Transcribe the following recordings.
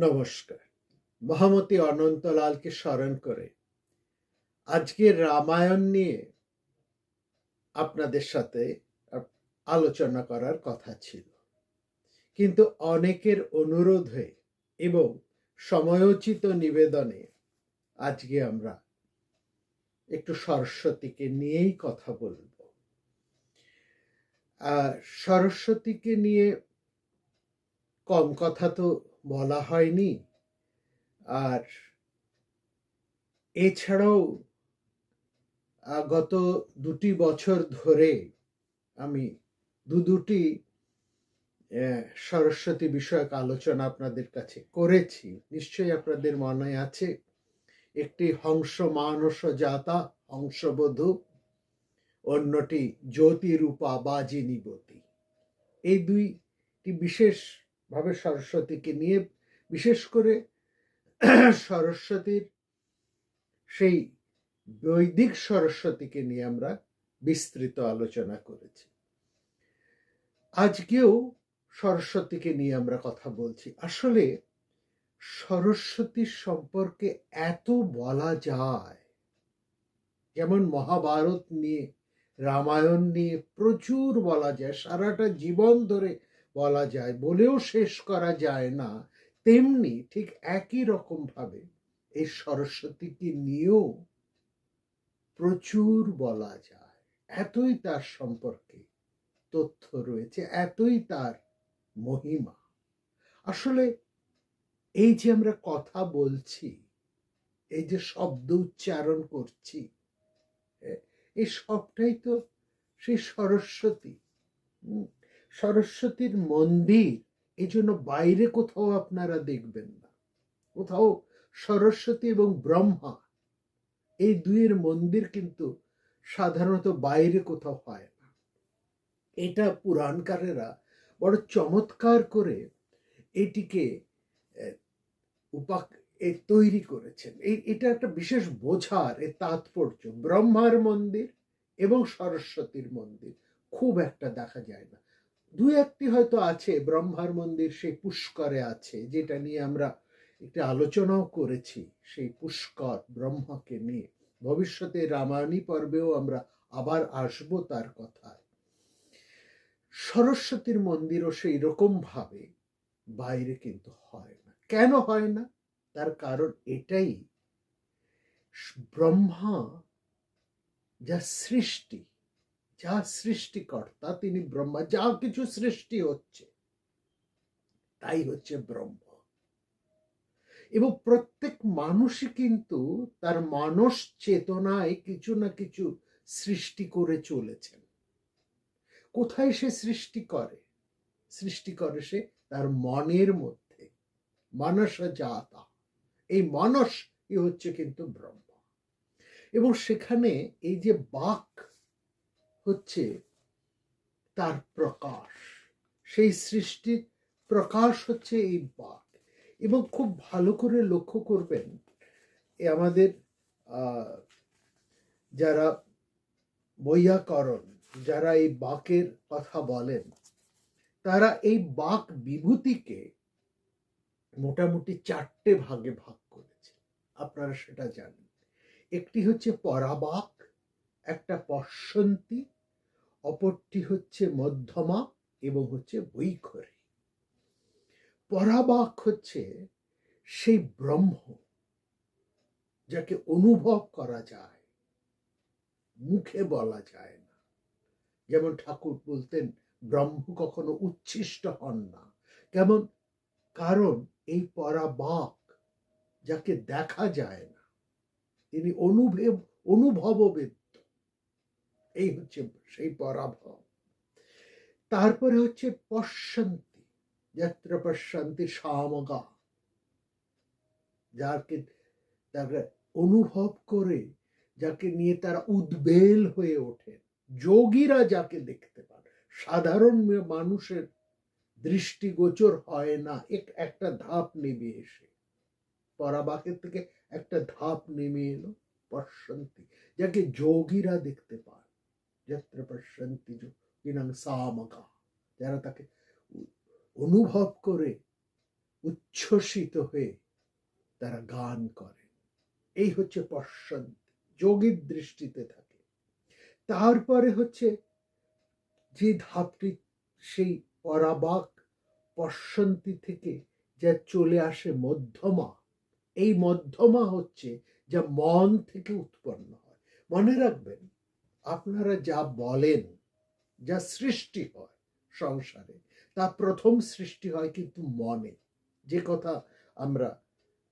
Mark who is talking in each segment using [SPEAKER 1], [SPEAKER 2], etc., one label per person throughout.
[SPEAKER 1] নমস্কার। মহামতি অনন্তলালকে স্মরণ করে আজকের রামায়ণ নিয়ে আপনাদের সাথে আলোচনা করার কথা ছিল, কিন্তু অনেকের অনুরোধে এবং সময়োচিত নিবেদনে আজকে আমরা একটু সরস্বতীকে নিয়েই কথা বলব। সরস্বতীকে নিয়ে কম কথা তো বলা হয়নি, আর এছাড়াও গত 2 বছর ধরে আমি দুটি সরস্বতী বিষয়ক আলোচনা আপনাদের কাছে করেছি। নিশ্চয়ই আপনাদের মনে আছে, একটি হংস মানস জাতা হংসবধূ, অন্যটি জ্যোতিরূপা বাজিনীবতী। এই দুইটি বিশেষভাবে সরস্বতীকে নিয়ে, বিশেষ করে সরস্বতীর সেই বৈদিক সরস্বতীকে নিয়ে আমরা বিস্তৃত আলোচনা করেছি। আজকেও সরস্বতীকে নিয়ে আমরা কথা বলছি। আসলে সরস্বতীর সম্পর্কে এত বলা যায়, যেমন মহাভারত নিয়ে, রামায়ণ নিয়ে প্রচুর বলা যায়, সারাটা জীবন ধরে বলা যায়, বলেও শেষ করা যায় না। তেমনি ঠিক একই রকম ভাবে এই সরস্বতীকে নিয়েও প্রচুর বলা যায়। এতই তার সম্পর্কে তথ্য রয়েছে, এতই তার মহিমা। আসলে এই যে আমরা কথা বলছি, এই যে শব্দ উচ্চারণ করছি, এই সবটাই তো সেই সরস্বতী। সরস্বতীর মন্দির এই জন্য বাইরে কোথাও আপনারা দেখবেন না। কোথাও সরস্বতী এবং ব্রহ্মা এই দুইয়ের মন্দির কিন্তু সাধারণত বাইরে কোথাও হয় না। এটা পুরাণকারেরা বড় চমৎকার করে এটিকে তৈরি করেছেন। এটা একটা বিশেষ বোঝার তাৎপর্য। ব্রহ্মার মন্দির এবং সরস্বতীর মন্দির খুব একটা দেখা যায় না। 2-1টি হয়তো আছে। ব্রহ্মার মন্দির সেই পুষ্করে আছে, যেটা নিয়ে আমরা একটা আলোচনাও করেছি, সেই পুষ্কর ব্রহ্মাকে নিয়ে। ভবিষ্যতে রামায়ণী পর্বেও আমরা আবার আসবো তার কথায়। সরস্বতীর মন্দিরও সেই রকম ভাবে বাইরে কিন্তু হয় না। কেন হয় না? তার কারণ এটাই, ব্রহ্মা যা সৃষ্টিকর্তা, তিনি ব্রহ্মা। যা কিছু সৃষ্টি হচ্ছে তাই হচ্ছে ব্রহ্ম। এবং প্রত্যেক মানুষই কিন্তু তার মানস চেতনায় কিছু না কিছু সৃষ্টি করে চলেছেন। কোথায় সে সৃষ্টি করে সে তার মনের মধ্যে। মানস জাতা, এই মানস হচ্ছে কিন্তু ব্রহ্ম। এবং সেখানে এই যে বাক হচ্ছে তার প্রকাশ, সেই সৃষ্টির প্রকাশ হচ্ছে এই বাক। এবং খুব ভালো করে লক্ষ্য করবেন, আমাদের যারা বৈয়াকরণ, যারা এই বাকের কথা বলেন, তারা এই বাক বিভূতিকে মোটামুটি 4টে ভাগে ভাগ করেছে। আপনারা সেটা জানেন। একটি হচ্ছে পরাবাক, একটা পশ্যন্তী, অপরটি হচ্ছে মধ্যমা এবং হচ্ছে বৈখরী। পরাবাক হচ্ছে সেই ব্রহ্ম যাকে অনুভব করা যায়, মুখে বলা যায় না। যেমন ঠাকুর বলতেন, ব্রহ্ম কখনো উচ্ছিষ্ট হন না। কেমন? কারণ এই পরাবাক যাকে দেখা যায় না, তিনি অনুভববেদ্য। এই হচ্ছে সেই পরাভব। তারপরে হচ্ছে পশ্যন্তী, যত্র পশ্যন্তি সামগা, যাকে তারা অনুভব করে, যাকে নিয়ে তারা উদ্বেল হয়ে ওঠে। যোগীরা যাকে দেখতে পান, সাধারণ মানুষের দৃষ্টিগোচর হয় না। একটা ধাপ নেমে এসে, পরাবাকের থেকে একটা ধাপ নেমে এলো পশ্যন্তী, যাকে যোগীরা দেখতে পান। যত্র পশ্যন্তি যোগিনাং সামগা, যারা তাকে অনুভব করে উচ্ছ্বসিত হয়ে তারা গান করে। এই হচ্ছে পশ্যন্তি, যোগীর দৃষ্টিতে থাকে। তারপরে হচ্ছে যে ধাপটি, সেই পরাবাক পশ্যন্তি থেকে যা চলে আসে মধ্যমা। এই মধ্যমা হচ্ছে যা মন থেকে উৎপন্ন হয়। মনে রাখবেন, আপনারা যা বলেন, যা সৃষ্টি হয় সংসারে, তা প্রথম সৃষ্টি হয় কিন্তু মনে। যে কথা আমরা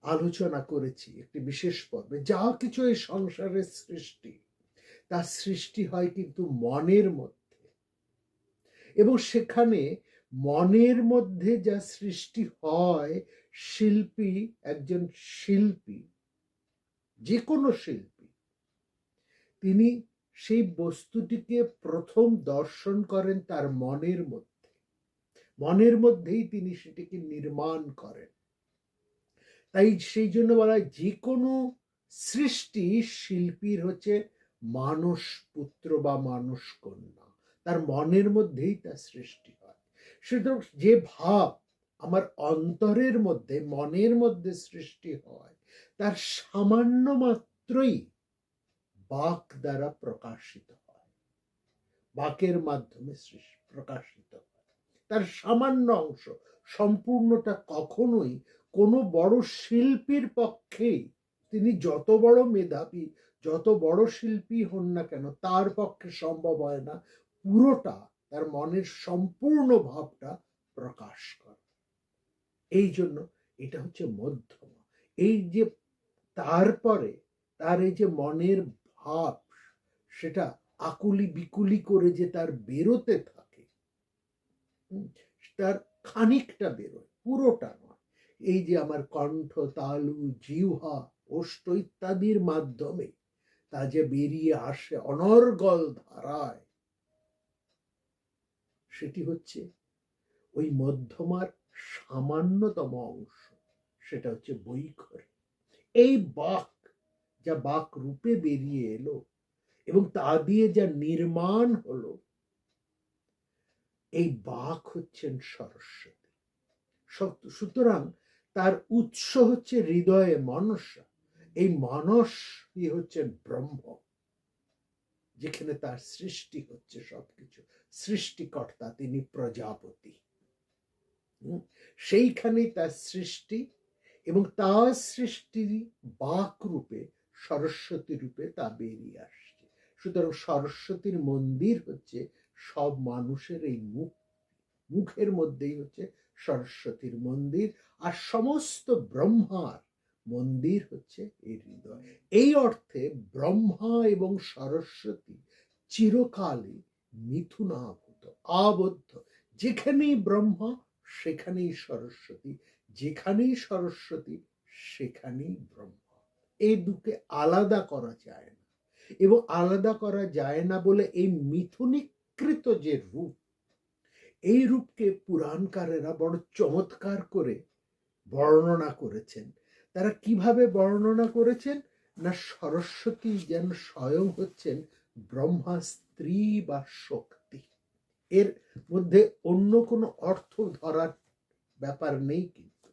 [SPEAKER 1] আলোচনা করেছি একটি বিশেষ পর্বে, যা কিছু এই সংসারের সৃষ্টি, তার সৃষ্টি হয় কিন্তু মনের মধ্যে। এবং সেখানে মনের মধ্যে যা সৃষ্টি হয়, শিল্পী, একজন শিল্পী, যে কোনো শিল্পী, তিনি সেই বস্তুটিকে প্রথম দর্শন করেন তার মনের মধ্যে। মনের মধ্যেই তিনি সেটিকে নির্মাণ করেন। তাই সেই জন্য বলা হয়, যে কোনো সৃষ্টি শিল্পীর হচ্ছে মানস পুত্র বা মানস কন্যা, তার মনের মধ্যেই তার সৃষ্টি হয়। সুতরাং যে ভাব আমার অন্তরের মধ্যে, মনের মধ্যে সৃষ্টি হয়, তার সামান্য মাত্রই বাক দ্বারা প্রকাশিত হয়, বাকের মাধ্যমে প্রকাশিত হয়। তার সামান্য অংশ, সম্পূর্ণটা কখনোই কোনো বড় শিল্পীর পক্ষে, তিনি যত বড় মেধাবী, যত বড় শিল্পী হন না কেন, তার পক্ষে সম্ভব হয় না পুরোটা, তার মনের সম্পূর্ণ ভাবটা প্রকাশ করা। এই জন্য এটা হচ্ছে মধ্যমা। এই যে তারপরে তার এই যে মনের ভাব, সেটা আকুলি বিকুলি করে যে তার বেরোতে থাকে, তার খানিকটা বেরোয়, পুরোটা নয়। এই যে আমার কণ্ঠ, তালু, জিহ্বা, ওষ্ঠ ইত্যাদির মাধ্যমে তা যে বেরিয়ে আসে অনর্গল ধারায়, সেটি হচ্ছে ওই মধ্যমার সামান্যতম অংশ, সেটা হচ্ছে বৈখরি। এই বাক, যা বাক রূপে বেরিয়ে এলো এবং তা দিয়ে যা নির্মাণ হলো, এই বাক হচ্ছেন সরস্বতী। সুতরাং তার উৎস হচ্ছে হৃদয়ে মনসা। এই মনসই হচ্ছেন ব্রহ্ম, যেখানে তার সৃষ্টি হচ্ছে। সবকিছু সৃষ্টিকর্তা তিনি প্রজাপতি, সেইখানেই তার সৃষ্টি, এবং তার সৃষ্টি বাক রূপে, সরস্বতী রূপে তা বেরিয়ে আসছে। সুতরাং সরস্বতীর মন্দির হচ্ছে সব মানুষের এই মুখের মধ্যেই হচ্ছে সরস্বতীর মন্দির, আর সমস্ত ব্রহ্মার মন্দির হচ্ছে এই হৃদয়। এই অর্থে ব্রহ্মা এবং সরস্বতী চিরকালই মিথুনাভূত, আবদ্ধ। যেখানেই ব্রহ্মা সেখানেই সরস্বতী, যেখানেই সরস্বতী সেখানেই ব্রহ্মা। এই দুকে আলাদা করা যায় না। এবং আলাদা করা যায় না বলে এই মিথুনীকৃত যে রূপ, এই রূপকে পুরাণকারেরা বড় চমৎকার করে বর্ণনা করেছেন। তারা কিভাবে বর্ণনা করেছেন না, সরস্বতী যেন স্বয়ং হচ্ছেন ব্রহ্মা স্ত্রী বা শক্তি। এর মধ্যে অন্য কোনো অর্থ ধরার ব্যাপার নেই। কিন্তু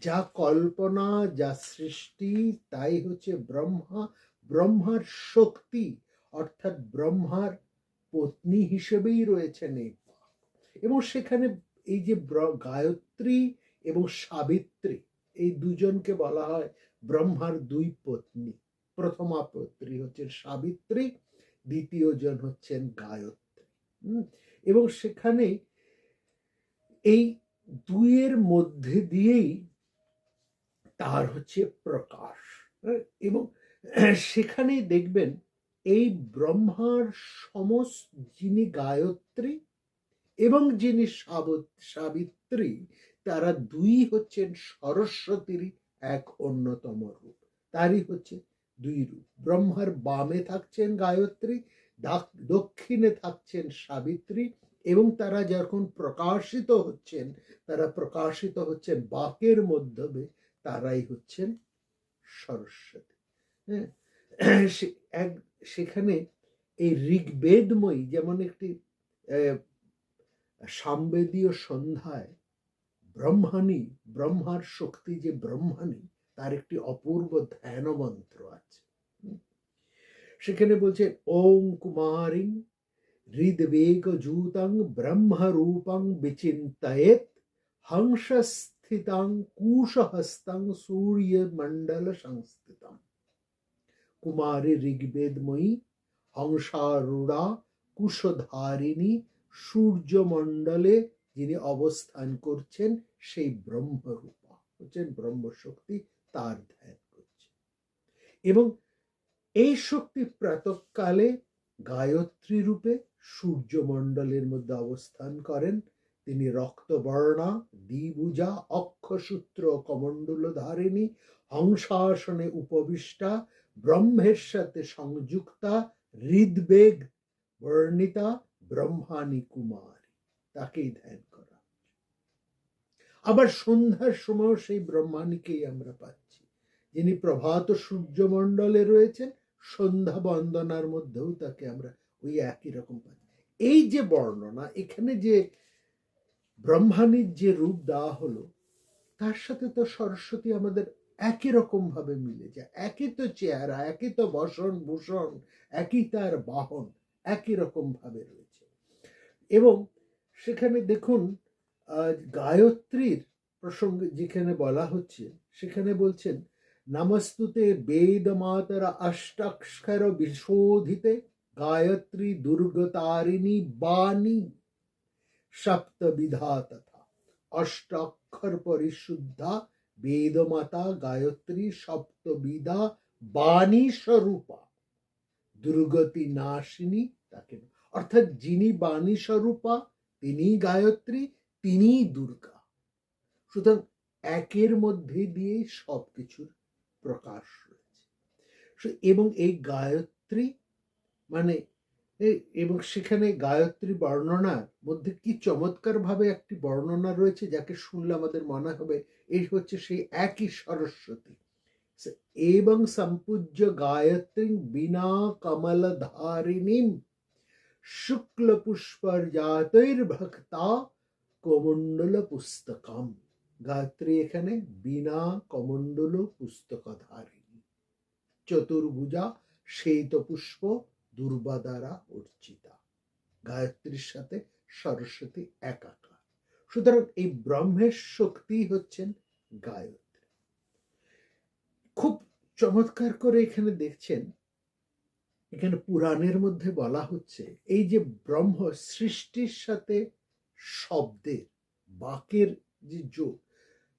[SPEAKER 1] যা কল্পনা, যা সৃষ্টি, তাই হচ্ছে ব্রহ্মা। ব্রহ্মার শক্তি অর্থাৎ ব্রহ্মার পত্নী হিসেবেই রয়েছেন এই, এবং সেখানে এই যে গায়ত্রী এবং সাবিত্রী, এই দুজনকে বলা হয় ব্রহ্মার দুই পত্নী। প্রথমা পত্নী হচ্ছেন সাবিত্রী, দ্বিতীয় জন হচ্ছেন গায়ত্রী। এবং সেখানে এই দুইয়ের মধ্যে দিয়েই তার হচ্ছে প্রকাশ। এবং সেখানেই দেখবেন এই ব্রহ্মার সমস্ত, যিনি গায়ত্রী এবং যিনি সাবিত্রী, তারা দুই হচ্ছেন সরস্বতীর এক অন্যতম রূপ। তারই হচ্ছে দুই রূপ। ব্রহ্মার বামে থাকছেন গায়ত্রী, দক্ষিণে থাকছেন সাবিত্রী, এবং তারা যখন প্রকাশিত হচ্ছেন, তারা প্রকাশিত হচ্ছেন বাকের মাধ্যমে, তারাই হচ্ছেন সরস্বতী। সেখানে এই ঋগ্বেদময়ী, যেমন একটি সামবেদীয় সন্ধ্যায় ব্রহ্মাণী, ব্রহ্মার শক্তি যে ব্রহ্মাণী, তার একটি অপূর্ব ধ্যান মন্ত্র আছে। সেখানে বলছে ওম কুমারিং হৃদবেগ জূতং ব্রহ্মরূপং বিচিন্তয়েত হংসস্থিতং কুশহস্তং সূর্যমণ্ডল সংস্থিতম। কুমারী ঋগ্বেদময়ী, হংসারূঢ়া, কুশধারিণী, সূর্যমণ্ডলে যিনি অবস্থান করছেন সেই ব্রহ্মরূপা হচ্ছেন ব্রহ্মশক্তি, তার ধ্যান করছে। এবং এই শক্তি প্রাতঃকালে গায়ত্রী রূপে সূর্যমণ্ডলের মধ্যে অবস্থান করেন। তিনি রক্তবর্ণা, দ্বিভুজা, অক্ষসূত্র কমণ্ডল ধারিণী, হংসাসনে উপবিষ্টা, ব্রহ্মের সাথে সংযুক্তা, হৃদবেগ বর্ণিতা ব্রহ্মাণী কুমারী, তাকেই ধ্যান করা। আবার সন্ধ্যার সময় সেই ব্রহ্মাণীকেই আমরা পাচ্ছি, যিনি প্রভাত সূর্যমণ্ডলে রয়েছেন, সন্ধ্যা বন্দনার মধ্যেও তাকে আমরা ওই একই রকম পাচ্ছি। এই যে বর্ণনা, এখানে যে ব্রহ্মাণীর যে রূপ দেওয়া হলো, তার সাথে তো সরস্বতী আমাদের একই রকম ভাবে মিলে যায়। একই তো চেহারা, একই তো বসন ভূষণ, একই তার বাহন, একই রকম ভাবে রয়েছে। এবং সেখানে দেখুন গায়ত্রীর প্রসঙ্গে যেখানে বলা হচ্ছে, সেখানে বলছেন নমস্তুতে বেদ মাতর অষ্টাক্ষর বিশোধিতে গায়ত্রী দুর্গতারিণী বাণী সপ্তবিধা তথা। অষ্টাক্ষর পরিশুদ্ধা বেদমাতা গায়ত্রী সপ্তবিধা বাণী স্বরূপা দুর্গতি নাশিনী, তাকে অর্থাৎ যিনি বাণী স্বরূপা তিনি গায়ত্রী, তিনি দুর্গা। সুতরাং একের মধ্যে দিয়ে সবকিছুর প্রকাশ রয়েছে। এবং এই গায়ত্রী মানে এবং সেখানে গায়ত্রী বর্ণনার মধ্যে কি চমৎকার ভাবে একটি বর্ণনা রয়েছে, যাকে শুনলে আমাদের মনে হবে এই হচ্ছে সেই একই সরস্বতী। এবং সম্পূজ্য গায়ত্রী বিনা কমল ধারিণীম শুক্ল পুষ্পর্জাতৈর ভক্তা কমণ্ডল পুস্তকম। গায়ত্রী এখানে বিনা কমণ্ডল পুস্তক ধারিণী, চতুর্ভুজা, শ্বেত পুষ্প, দুর্বা দ্বারা অর্চিতা। গায়ত্রীর সাথে সরস্বতী একাকার। সুতরাং এই ব্রহ্মের শক্তি হচ্ছেন গায়ত্রী। খুব চমৎকার করে এখানে দেখছেন, এখানে পুরাণের মধ্যে বলা হচ্ছে এই যে ব্রহ্ম সৃষ্টির সাথে শব্দের, বাকের যে যোগ,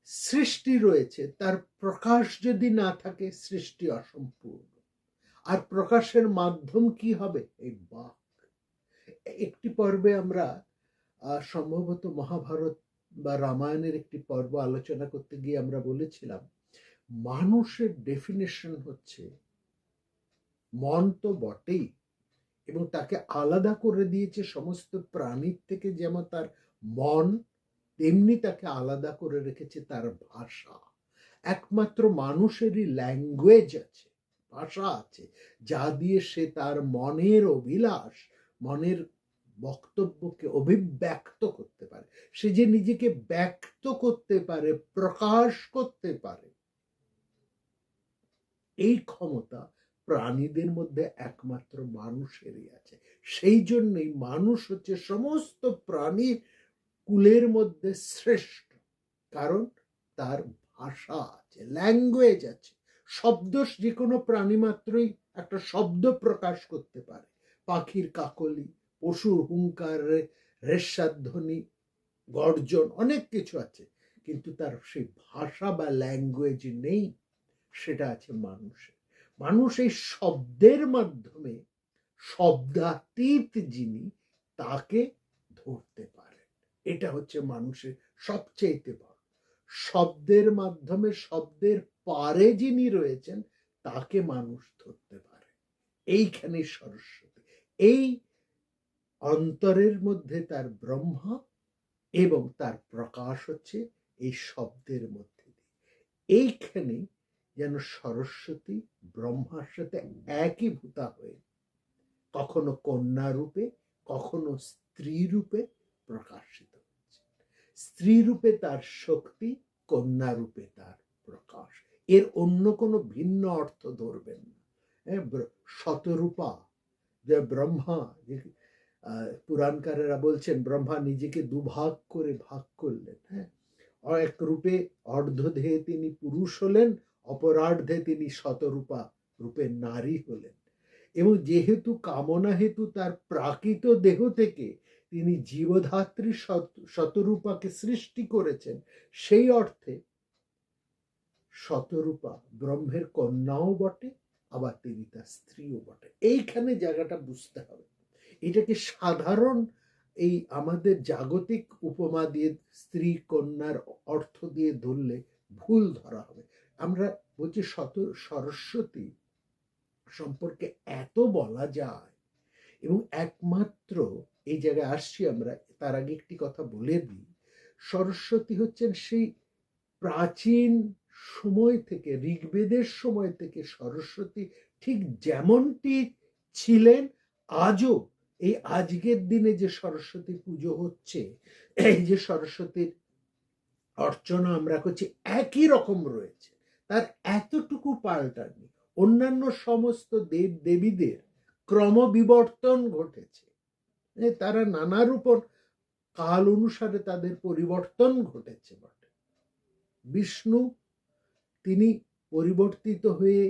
[SPEAKER 1] সৃষ্টি রয়েছে, তার প্রকাশ যদি না থাকে সৃষ্টি অসম্পূর্ণ। আর প্রকাশের মাধ্যম কি হবে? এই বাক। একটি পর্বে আমরা সম্ভবত মহাভারত বা রামায়ণের একটি পর্ব আলোচনা করতে গিয়ে আমরা বলেছিলাম, মানুষের ডেফিনেশন হচ্ছে মন তো বটেই, এবং তাকে আলাদা করে দিয়েছে সমস্ত প্রাণীর থেকে। যেমন তার মন, তেমনি তাকে আলাদা করে রেখেছে তার ভাষা। একমাত্র মানুষেরই ল্যাঙ্গুয়েজ আছে, ভাষা আছে, যা দিয়ে সে তার মনের অভিলাষ, মনের বক্তব্যকে অভিব্যক্ত করতে পারে। সে যে নিজেকে ব্যক্ত করতে পারে, প্রকাশ করতে পারে, এই ক্ষমতা প্রাণীদের মধ্যে একমাত্র মানুষেরই আছে। সেই জন্যই মানুষ হচ্ছে সমস্ত প্রাণীর কুলের মধ্যে শ্রেষ্ঠ, কারণ তার ভাষা আছে, ল্যাঙ্গুয়েজ আছে। শব্দ, যে কোনো প্রাণী মাত্রই একটা শব্দ প্রকাশ করতে পারে। পাখির কাকলি, পশুর হুঙ্কার, রেশাধ্বনি, গর্জন, অনেক কিছু আছে, কিন্তু তার সেই ভাষা বা ল্যাঙ্গুয়েজ নেই। সেটা আছে মানুষের। মানুষ এই শব্দের মাধ্যমে শব্দাতীত যিনি, তাকে ধরতে পারে। এটা হচ্ছে মানুষের সবচেয়ে বড়। শব্দের মাধ্যমে, শব্দের পারে যিনি রয়েছেন, তাকে মানুষ ধরতে পারে। এইখানে সরস্বতী, এই অন্তরের মধ্যে তার ব্রহ্মা, এবং তার প্রকাশ হচ্ছে এই শব্দের মধ্যে দিয়ে। এইখানে যেন সরস্বতী ব্রহ্মার সাথে একীভূতা হয়ে কখনো কন্যা রূপে, কখনো স্ত্রী রূপে প্রকাশিত হচ্ছে। স্ত্রী রূপে তার শক্তি, কন্যা রূপে তার প্রকাশ। এর অন্য কোনো ভিন্ন অর্থ ধরবেন না। শতরূপা, যে ব্রহ্মা, পুরাণকারেরা বলছেন ব্রহ্মা নিজেকে দুভাগ করে ভাগ করলেন। হ্যাঁ, এক রূপে অর্ধদেহে তিনি পুরুষ হলেন, অপরার্ধে তিনি শতরূপা রূপে নারী হলেন। এবং যেহেতু কামনা হেতু তার প্রাকৃত দেহ থেকে তিনি জীবধাত্রী শতরূপাকে সৃষ্টি করেছেন, সেই অর্থে শতরূপা ব্রহ্মের কন্যাও বটে, আবার তিনি তার স্ত্রীও বটে। এইখানে জায়গাটা বুঝতে হবে। এটাকে সাধারণ এই আমাদের জাগতিক উপমা দিয়ে স্ত্রী কন্যার অর্থ দিয়ে ধরলে ভুল ধরা হবে। আমরা বলছি সরস্বতী সম্পর্কে এত বলা যায়, এবং একমাত্র এই জায়গায় আসছি আমরা, তার আগে একটি কথা বলে দিই। সরস্বতী হচ্ছেন সেই প্রাচীন সময় থেকে, ঋগ্বেদের সময় থেকে সরস্বতী ঠিক যেমনটি ছিলেন আজও, এই আজকের দিনে যে সরস্বতী পুজো হচ্ছে, এই যে সরস্বতীর অর্চনা আমরা করছি, একই রকম রয়েছে, তার এতটুকু পাল্টানি। অন্যান্য সমস্ত দেব দেবীদের ক্রমবিবর্তন ঘটেছে, তারা নানার উপর কাল অনুসারে তাদের পরিবর্তন ঘটেছে বটে। বিষ্ণু তিনি পরিবর্তিত হয়ে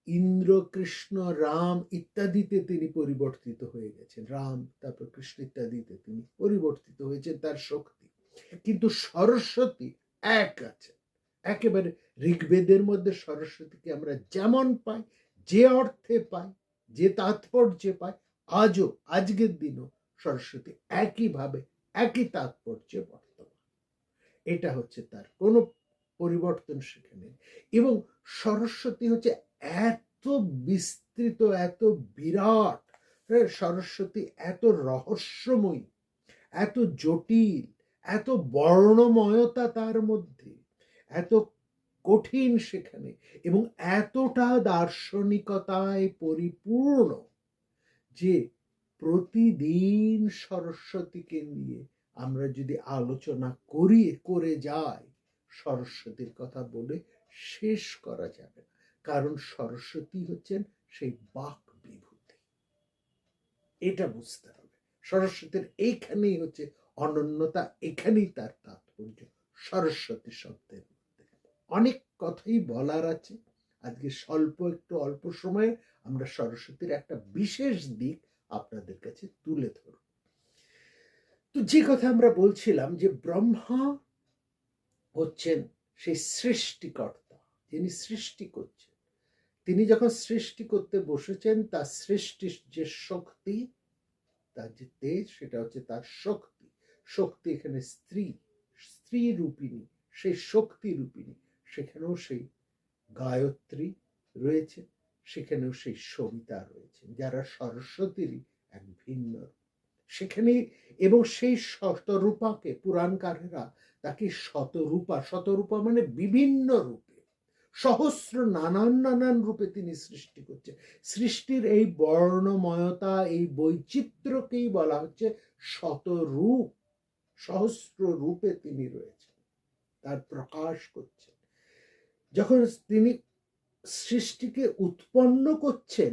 [SPEAKER 1] ইন্দ্র, কৃষ্ণ, রাম ইত্যাদিতে তিনি পরিবর্তিত হয়ে গেছেন। রাম, তারপর কৃষ্ণ ইত্যাদিতে তিনি পরিবর্তিত হয়েছেন তার শক্তি। কিন্তু সরস্বতী এক আছে, একেবারে ঋগ্বেদের মধ্যে সরস্বতীকে আমরা যেমন পাই, যে অর্থে পাই, যে তাৎপর্যে পাই, আজও আজকের দিনও সরস্বতী একইভাবে একই তাৎপর্যে বর্তমান। এটা হচ্ছে তার কোনো পরিবর্তন সেখানে। এবং সরস্বতী হচ্ছে এত বিস্তৃত, এত বিরাট, সরস্বতী এত রহস্যময়ী, এত জটিল, এত বর্ণময়তা তার মধ্যে, এত কঠিন সেখানে, এবং এতটা দার্শনিকতায় পরিপূর্ণ যে প্রতিদিন সরস্বতীকে নিয়ে আমরা যদি আলোচনা করে যাই, সরস্বতীর কথা বলে শেষ করা যাবে না। কারণ সরস্বতী হচ্ছেন সেই বাক বিভূতি, এটা বুঝতে হবে। সরস্বতীর এইখানেই হচ্ছে অনন্যতা, এখানেই তার তাৎপর্য সরস্বতী শব্দের মধ্যে। অনেক কথাই বলার আছে, আজকে অল্প সময়ে আমরা সরস্বতীর একটা বিশেষ দিক আপনাদের কাছে তুলে ধরব। তো যে কথা আমরা বলছিলাম যে ব্রহ্মা হচ্ছেন সেই সৃষ্টিকর্তা, যিনি সৃষ্টি করছেন। তিনি যখন সৃষ্টি করতে বসেছেন, তার সৃষ্টির যে শক্তি, তার যে তেজ, সেটা হচ্ছে তার শক্তি। শক্তি এখানে স্ত্রী রূপিণী, সেই শক্তি রূপিণী। সেখানেও সেই গায়ত্রী রয়েছে, সেখানেও সেই সবিতা রয়েছে, যারা সরস্বতীরই এক ভিন্ন সেখানে। এবং সেই শতরূপাকে পুরাণকারেরা তাকে শতরূপা মানে বিভিন্ন রূপে, সহস্র নানান রূপে তিনি সৃষ্টি করছেন। সৃষ্টির এই বর্ণময়তা, এই বৈচিত্র্যকেই বলা হচ্ছে শতরূপ। সহস্র রূপে তিনি রয়েছেন, তার প্রকাশ করছেন। যখন তিনি সৃষ্টিকে উৎপন্ন করছেন,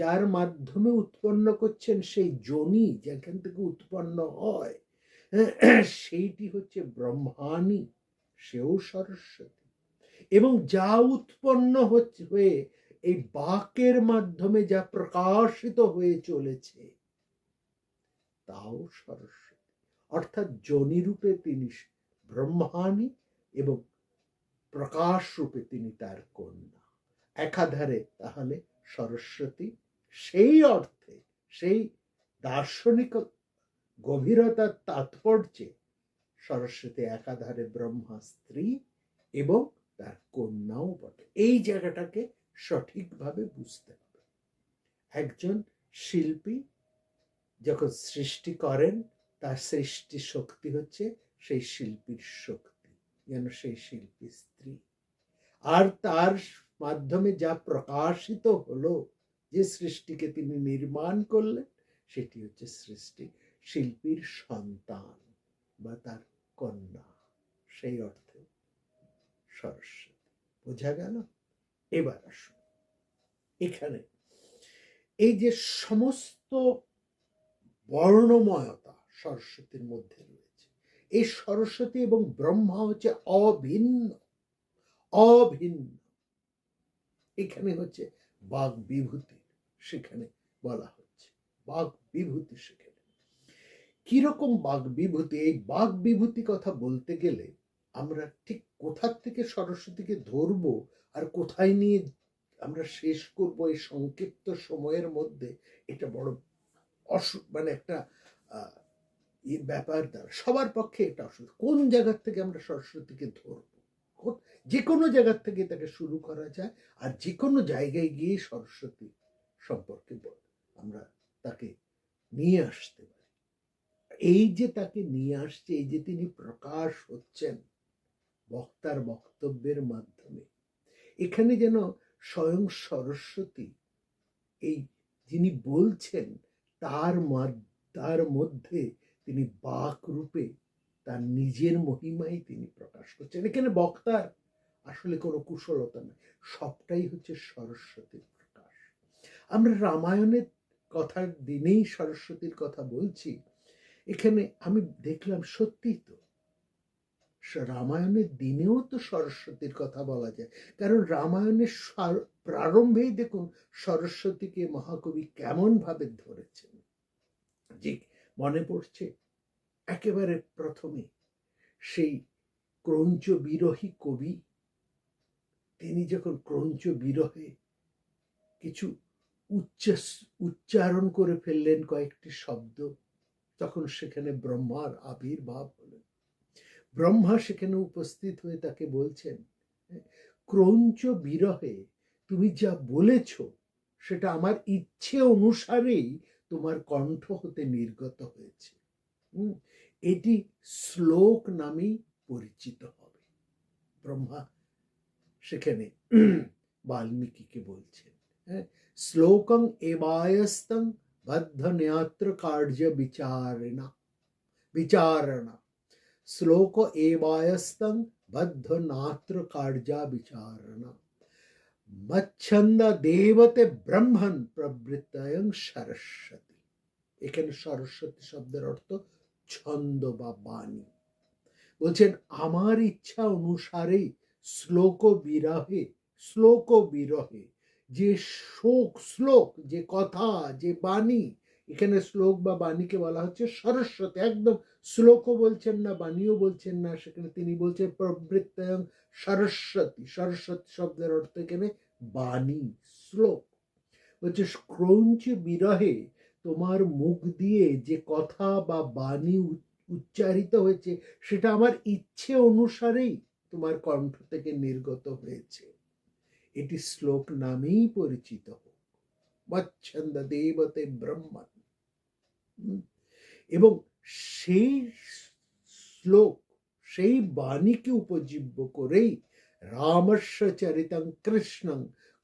[SPEAKER 1] যার মাধ্যমে উৎপন্ন করছেন সেই যোনি, যেখান থেকে উৎপন্ন হয়, সেইটি হচ্ছে ব্রহ্মাণী, সেও সরস্বতী। এবং যা উৎপন্ন হয়ে এই বাকের মাধ্যমে যা প্রকাশিত হয়ে চলেছে, তাও সরস্বতী। অর্থাৎ যোনি রূপে তিনি ব্রহ্মাণী এবং প্রকাশ রূপে তিনি তার কন্যা। একাধারে তাহলে সরস্বতী সেই অর্থে, সেই দার্শনিক গভীরতার তাৎপর্যে সরস্বতী একাধারে ব্রহ্মা স্ত্রী এবং তার কন্যাও বটে। এই জায়গাটাকে সঠিকভাবে বুঝতে হবে। একজন শিল্পী যখন সৃষ্টি করেন, তার সৃষ্টি শক্তি হচ্ছে সেই শিল্পীর শক্তি, যেন সেই শিল্পী স্ত্রী। আর তার মাধ্যমে যা প্রকাশিত হলো, যে সৃষ্টিকে তিনি নির্মাণ করলেন, সেটি হচ্ছে সৃষ্টি শিল্পীর সন্তান বা তার কন্যা, সেই অর্থে সরস্বতী। বোঝা গেল? এবার আসুন এখানে এই যে সমস্ত বর্ণময়তা সরস্বতীর মধ্যে রয়েছে, এই সরস্বতী এবং ব্রহ্মা হচ্ছে অভিন্ন, অভিন্ন। এখানে হচ্ছে বাক বিভূতি, সেখানে বলা হচ্ছে বাক বিভূতি। সেখানে কিরকম বাক বিভূতি? এই বাক বিভূতি কথা বলতে গেলে আমরা ঠিক কোথার থেকে সরস্বতীকে ধরবো আর কোথায় নিয়ে আমরা শেষ করব এই সংক্ষিপ্ত সময়ের মধ্যে, এটা বড় মানে একটা ব্যাপার। দ্বারা সবার পক্ষে এটা অসুবিধা। কোন জায়গার থেকে আমরা সরস্বতীকে ধরবো? যে কোনো জায়গার থেকে তাকে শুরু করা যায়, আর যে কোনো জায়গায় গিয়ে সরস্বতী সম্পর্কে আমরা তাকে নিয়ে আসতে পারি। এই যে তাকে নিয়ে আসছে, এই যে তিনি প্রকাশ হচ্ছেন বক্তার বক্তব্যের মাধ্যমে, এখানে যেন স্বয়ং সরস্বতী এই যিনি বলছেন তার মধ্যে তিনি বাক রূপে তার নিজের মহিমাই তিনি প্রকাশ করছেন। এখানে বক্তার আসলে কোনো কুশলতা নেই, সবটাই হচ্ছে সরস্বতীর প্রকাশ। আমরা রামায়ণের কথার দিনেই সরস্বতীর কথা বলছি। এখানে আমি দেখলাম সত্যি তো রামায়ণের দিনেও তো সরস্বতীর কথা বলা যায়, কারণ রামায়ণের প্রারম্ভেই দেখুন সরস্বতীকে মহাকবি কেমন ভাবে ধরেছেন। যে মনে পড়ছে একেবারে প্রথমে সেই ক্রৌঞ্চ বিরহী কবি, তিনি যখন ক্রৌঞ্চ বিরহে কিছু উচ্চারণ করে ফেললেন কয়েকটি শব্দ, তখন সেখানে ব্রহ্মার আবির্ভাব হলেন। ব্রহ্মা সেখানে উপস্থিত হয়ে তাকে বলছেন, ক্রৌঞ্চ বিরহে তুমি যা বলেছ সেটা আমার ইচ্ছে অনুসারেই তোমার কণ্ঠ হতে নির্গত হয়েছে। এটি শ্লোক নামেই পরিচিত হবে। ব্রহ্মা সেখানে বাল্মীকিকে বলছেন, শ্লোকং এবায়স্তং বদ্ধ নেত্র কার্য বিচারণা শ্লোক এবায়স্তং বদ্ধ নাত্র কার্যা বিচারণা মচ্ছন্দ দেবতে ব্রহ্মণ প্রবৃত্তয়ং সরস্বতী। এখানে সরস্বতী শব্দের অর্থ ছন্দ বা বাণী। বলছেন আমার ইচ্ছা অনুসারে শ্লোক বিরহে যে শ্লোক, যে কথা, যে বাণী, এখানে শ্লোক বা বাণীকে বলা হচ্ছে সরস্বতী। একদম শ্লোকও বলছেন না, বাণীও বলছেন না, সেখানে তিনি বলছেন প্রবৃত্তয়ং সরস্বতী। সরস্বতী শব্দের অর্থ এখানে বাণী, শ্লোক। বলছে ক্রৌঞ্চ বিরহে তোমার মুখ দিয়ে যে কথা বা বাণী উচ্চারিত হয়েছে সেটা আমার ইচ্ছে অনুসারেই তোমার কণ্ঠ থেকে নির্গত হয়েছে। এটি শ্লোক নামেই পরিচিত হোক, মচ্ছন্দ দেবতে ব্রহ্মণ। এবং সেই শ্লোক, সেই বাণীকে উপজীব্য করেই রামস্য চরিতং কৃষ্ণং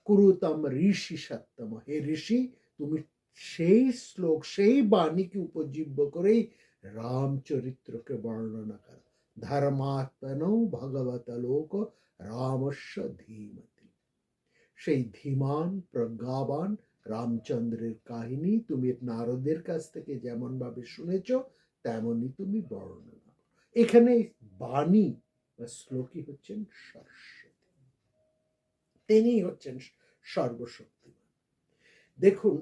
[SPEAKER 1] কুরুতম ঋষি সত্যম। হে ঋষি, তুমি সেই শ্লোক, সেই বাণীকে উপজীব্য করেই রামচরিত্রকে বর্ণনা করো। ধর্মাত্মন ভগবত লোক রামস্য ধীমতি। সেই ধীমান প্রজ্ঞাবান রামচন্দ্রের কাহিনী তুমি নারদের কাছ থেকে যেমন ভাবে শুনেছ তেমনই তুমি বর্ণনা। এখানে বাণী বা শ্লোকই হচ্ছেন সরস্বতী, তিনি হচ্ছেন সর্বশক্তিমান। দেখুন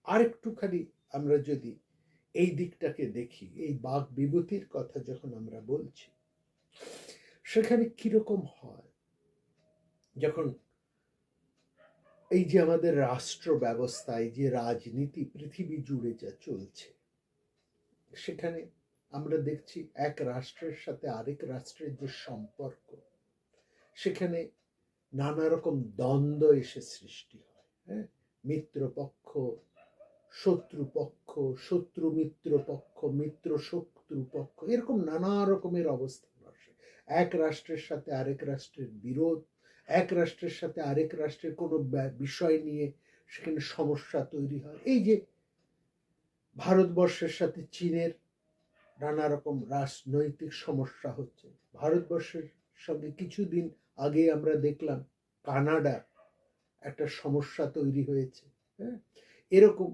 [SPEAKER 1] আরেকটুখানি আমরা যদি এই দিকটাকে দেখি, এই বাক বিভূতির কথা যখন আমরা বলছি, সেখানে কিরকম হয় যখন এই যে আমাদের রাষ্ট্র ব্যবস্থায় যে রাজনীতি পৃথিবী জুড়ে যা চলছে, সেখানে আমরা দেখছি এক রাষ্ট্রের সাথে আরেক রাষ্ট্রের যে সম্পর্ক, সেখানে নানা রকম দ্বন্দ্ব এসে সৃষ্টি হয়। মিত্রপক্ষ, শত্রুপক্ষ, শত্রু মিত্রপক্ষ, মিত্র শত্রুপক্ষ, এরকম নানা রকমের অবস্থা আসে। এক রাষ্ট্রের সাথে আরেক রাষ্ট্রের বিরোধ, এক রাষ্ট্রের সাথে আরেক রাষ্ট্রের কোনো বিষয় নিয়ে সেখানে সমস্যা তৈরি হয়। এই যে ভারতবর্ষের সাথে চীনের নানা রকম রাজনৈতিক সমস্যা হচ্ছে। ভারতবর্ষের সঙ্গে কিছুদিন আগে আমরা দেখলাম কানাডার একটা সমস্যা তৈরি হয়েছে। হ্যাঁ, এরকম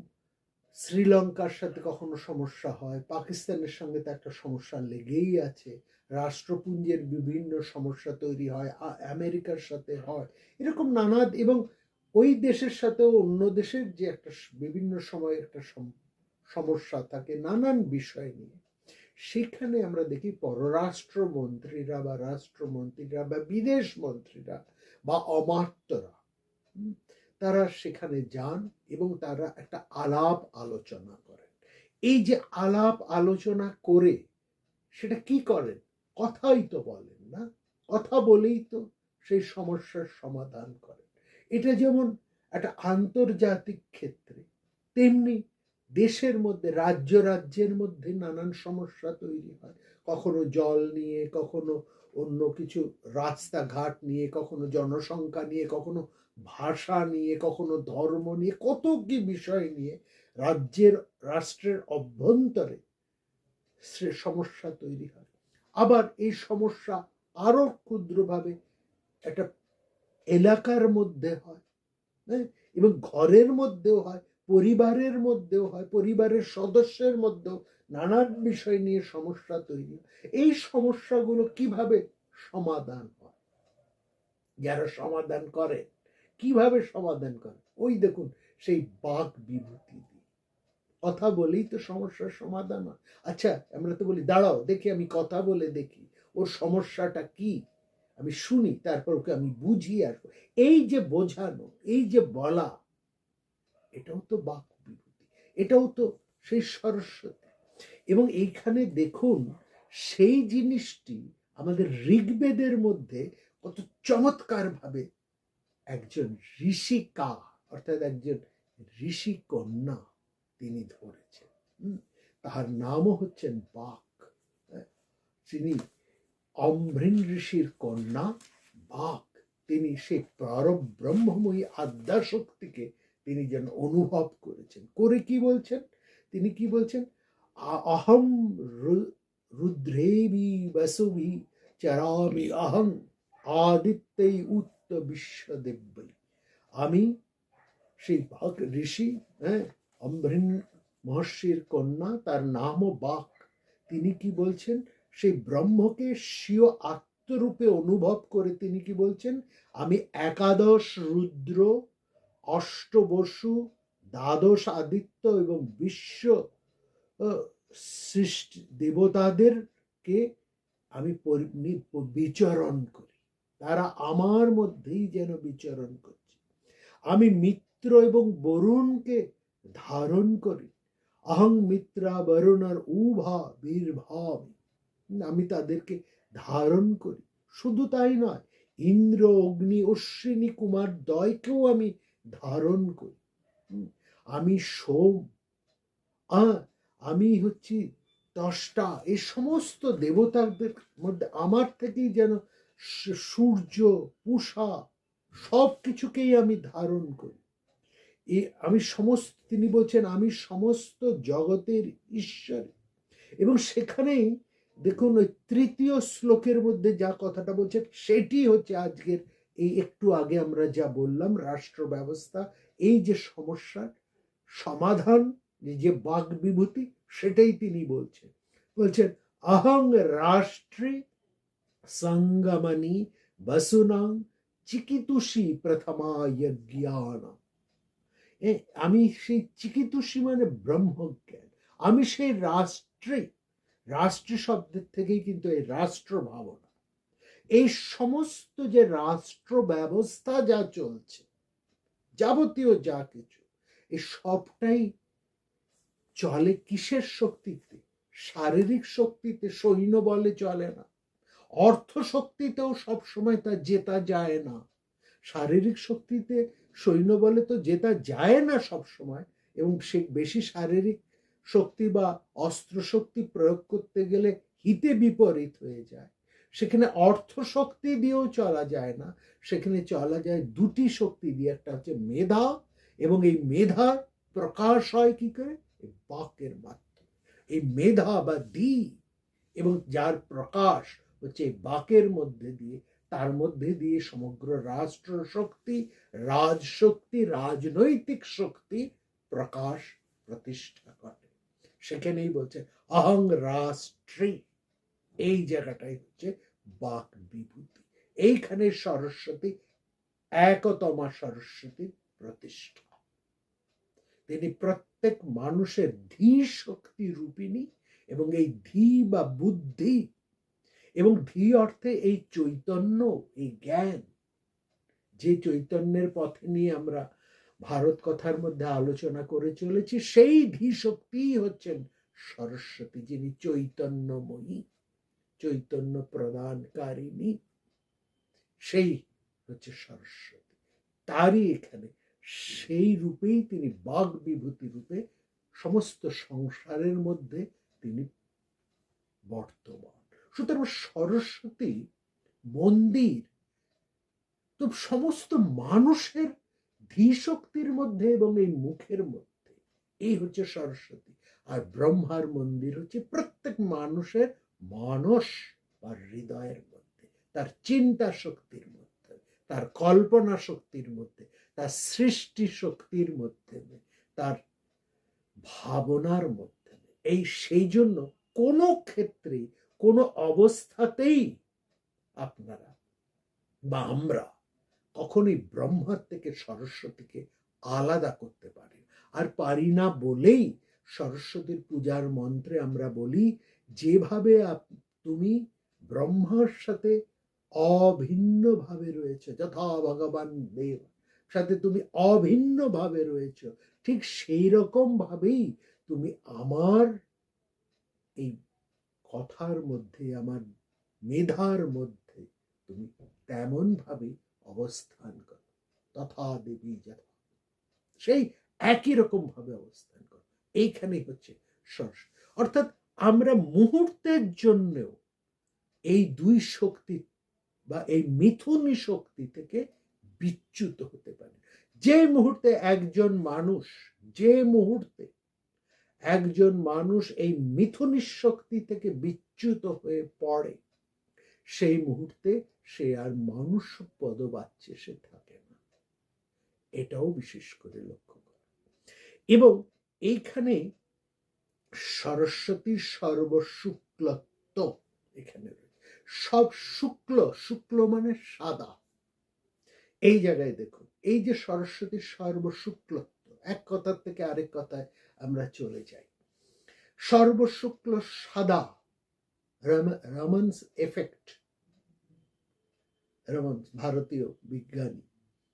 [SPEAKER 1] শ্রীলঙ্কার সাথে কখনো সমস্যা হয়, পাকিস্তানের সঙ্গে তো একটা সমস্যা লেগেই আছে, রাষ্ট্রপুঞ্জের বিভিন্ন সমস্যা তৈরি হয়, আমেরিকার সাথে হয়, এরকম নানা, এবং ওই দেশের সাথেও অন্য দেশের যে একটা বিভিন্ন সময় একটা সমস্যা থাকে নানান বিষয় নিয়ে। সেখানে আমরা দেখি পররাষ্ট্রমন্ত্রীরা বা রাষ্ট্রমন্ত্রীরা বা বিদেশ মন্ত্রীরা বা অমাত্যরা তারা সেখানে যান এবং তারা একটা আলাপ আলোচনা করেন। এই যে আলাপ আলোচনা করে সেটা কি করেন? কথাই তো বলেন না, কথা বলেই তো সেই সমস্যার সমাধান করেন। এটা যেমন একটা আন্তর্জাতিক ক্ষেত্রে, তেমনি দেশের মধ্যে রাজ্য রাজ্যের মধ্যে নানান সমস্যা তৈরি হয়, কখনো জল নিয়ে, কখনো অন্য কিছু রাস্তাঘাট নিয়ে, কখনো জনসংখ্যা নিয়ে, কখনো ভাষা নিয়ে, কখনো ধর্ম নিয়ে, কত কি বিষয় নিয়ে রাষ্ট্রের অভ্যন্তরে সমস্যা তৈরি হয়। আবার এই সমস্যা আরো ক্ষুদ্রভাবে একটা এলাকার মধ্যে হয়, হ্যাঁ, এবং ঘরের মধ্যেও হয়, পরিবারের মধ্যেও হয়, পরিবারের সদস্যের মধ্যেও নানান বিষয় নিয়ে সমস্যা তৈরি হয়। এই সমস্যাগুলো কিভাবে সমাধান হয়? যারা সমাধান করে কিভাবে সমাধান করে? ওই দেখুন, সেই বাক বিভূতি দিয়ে কথা বলেই তো সমস্যার সমাধান হয়। আচ্ছা, আমরা তো বলি দাঁড়াও দেখি, আমি কথা বলে দেখি ওর সমস্যাটা কি, আমি শুনি, তারপর ওকে আমি বুঝিয়ে আসবো। এই যে বোঝানো, এই যে বলা, এটাও তো বাক বিভূতি, এটাও তো সেই সরস্বতী। এবং এইখানে দেখুন, সেই জিনিসটি আমাদের ঋগ্বেদের মধ্যে কত চমৎকার ভাবে একজন ঋষিকা, অর্থাৎ একজন ঋষি কন্যা তিনি ধরেছেন। তাহার নামও হচ্ছেন বাক। তিনি অম্ভৃণ ঋষির কন্যা বাক। তিনি সেই পরব্রহ্মময়ী আদ্যাশক্তিকে তিনি যেন অনুভব করেছেন। করে কি বলছেন? তিনি কি বলছেন? অহম রুদ্রেবি বসুভি চরামি অহং আদিত্যই উত্ত বিশ্বদেব্যই। আমি সেই বাক ঋষি, হ্যাঁ, অম্ভৃণ মহর্ষির কন্যা, তার নামও বাক। তিনি কি বলছেন? সেই ব্রহ্মকে স্বীয় আত্মরূপে অনুভব করে তিনি কি বলছেন? আমি একাদশ রুদ্র, অষ্টবসু, দ্বাদশ আদিত্য এবং বিশ্ব সৃষ্টি দেবতাদেরকে আমি বিচরণ করি, তারা আমার মধ্যেই যেন বিচরণ করছে। আমি মিত্র এবং বরুণকে ধারণ করি। অহং মিত্রা বরুণার উভা বীরভাব, আমি তাদেরকে ধারণ করি। শুধু তাই নয়, ইন্দ্র, অগ্নি, অশ্বিনী কুমার দ্বয়কেও আমি ধারণ করি। আমি সোম, আমি হচ্ছি দশটা, এই সমস্ত দেবতাদের মধ্যে আমার থেকেই যেন সূর্য, পূষা, সব কিছুকেই আমি ধারণ করি। আমি সমস্ত, তিনি বলছেন আমি সমস্ত জগতের ঈশ্বর। এবং সেখানেই দেখুন ওই তৃতীয় শ্লোকের মধ্যে যা কথাটা বলছে, সেটি হচ্ছে আজকের এই একটু আগে আমরা যা বললাম রাষ্ট্র ব্যবস্থা, এই যে সমস্যার সমাধান, যে বাক বিভূতি, সেটাই তিনি বলছেন। বলছেন অহং রাষ্ট্রে সঙ্গমনি বসুনাং চিকিতুষী প্রথমা যজ্ঞানাম। আমি সেই চিকিতুষী মানে ব্রহ্মজ্ঞান, আমি সেই রাষ্ট্রে, রাষ্ট্র শব্দের থেকেই কিন্তু এই রাষ্ট্র ভাবনা, এই সমস্ত যে রাষ্ট্র ব্যবস্থা যা চলছে, যাবতীয় যা কিছু, এই সবটাই চলে কিসের শক্তিতে? শারীরিক শক্তিতে, সৈন্য বলে চলে না। অর্থ শক্তিতেও সবসময় তা জেতা যায় না। শারীরিক শক্তিতে, সৈন্য বলে তো জেতা যায় না সব সময়, এবং সে বেশি শারীরিক শক্তি বা অস্ত্র শক্তি প্রয়োগ করতে গেলে হিতে বিপরীত হয়ে যায়। সেখানে অর্থ শক্তি দিয়েও চলা যায় না, সেখানে চলা যায় দুটি শক্তি দিয়ে, একটা হচ্ছে মেধা, এবং এই মেধার প্রকাশ হয় কি করে? বাকের মাধ্যমে। এই মেধা বা ধী, এবং যার প্রকাশ হচ্ছে এই বাকের মধ্যে দিয়ে, তার মধ্যে দিয়ে সমগ্র রাষ্ট্র শক্তি, রাজশক্তি, রাজনৈতিক শক্তি প্রকাশ প্রতিষ্ঠা করে। সেখানেই বলছে অহং রাষ্ট্রী, এই জায়গাটাই হচ্ছে বাক বিভূতি। এইখানে সরস্বতী, একতমা সরস্বতীর প্রতিষ্ঠা। তিনি প্রত্যেক মানুষের ধী শক্তি রূপিণী, এবং এই ধী বা বুদ্ধি, এবং ধী অর্থে এই চৈতন্য, এই জ্ঞান, যে চৈতন্যের পথে নিয়ে আমরা ভারত কথার মধ্যে আলোচনা করে চলেছি, সেই ধী শক্তি হচ্ছেন সরস্বতী, যিনি চৈতন্যময়ী, চৈতন্য প্রদানকারিণী, সেই হচ্ছে সরস্বতী। তারই এখানে সেই রূপেই তিনি বাক বিভূতি রূপে সমস্ত সংসারের মধ্যে তিনি বর্তমান। সুতরাং সরস্বতী মন্দির তো সমস্ত মানুষের ধী শক্তির মধ্যে এবং এই মুখের মধ্যে, এই হচ্ছে সরস্বতী। আর ব্রহ্মার মন্দির হচ্ছে প্রত্যেক মানুষের মানস বা হৃদয়ের মধ্যে, তার চিন্তা শক্তির মধ্যে, তার কল্পনা শক্তির মধ্যে, তার সৃষ্টি শক্তির মধ্যে, তার ভাবনার মধ্যে। এই সেই জন্য কোনো ক্ষেত্রে, কোনো অবস্থাতেই আপনারা বা আমরা কখনোই ব্রহ্মার থেকে সরস্বতীকে আলাদা করতে পারি আর পারি না বলেই সরস্বতীর পূজার মন্ত্রে আমরা বলি, যেভাবে তুমি ব্রহ্মার সাথে অভিন্ন ভাবে রয়েছে, যথা ভগবান দেব সাথে তুমি অভিন্ন ভাবে রয়েছে, ঠিক সেই রকম ভাবেই তুমি আমার এই কথার মধ্যে, আমার মেধার মধ্যে তুমি তেমন ভাবে অবস্থান করো, তথা দেবী যথা, সেই একই রকম ভাবে অবস্থান করো। এইখানেই হচ্ছে সরস্বতী। অর্থাৎ আমরা মুহূর্তের জন্যও এই দুই শক্তি বা এই মিথুনী শক্তি থেকে বিচ্যুত হতে পারে। যে মুহূর্তে একজন মানুষ এই মিথুনী শক্তি থেকে বিচ্যুত হয়ে পড়ে, সেই মুহূর্তে সে আর মানুষ পদবাচ্যে সে থাকে না। এটাও বিশেষ করে লক্ষ্য করা। এবং এইখানে সরস্বতীর সর্বশুক্লত্ব এখানে সব শুক্ল মানে সাদা। এই জায়গায় দেখুন, এই যে সরস্বতীর সর্বশুক্লত্ব, এক কথার থেকে আরেক কথায় আমরা চলে যাই। সর্বশুক্ল সাদা, রমন্স এফেক্ট, রমন ভারতীয় বিজ্ঞানী,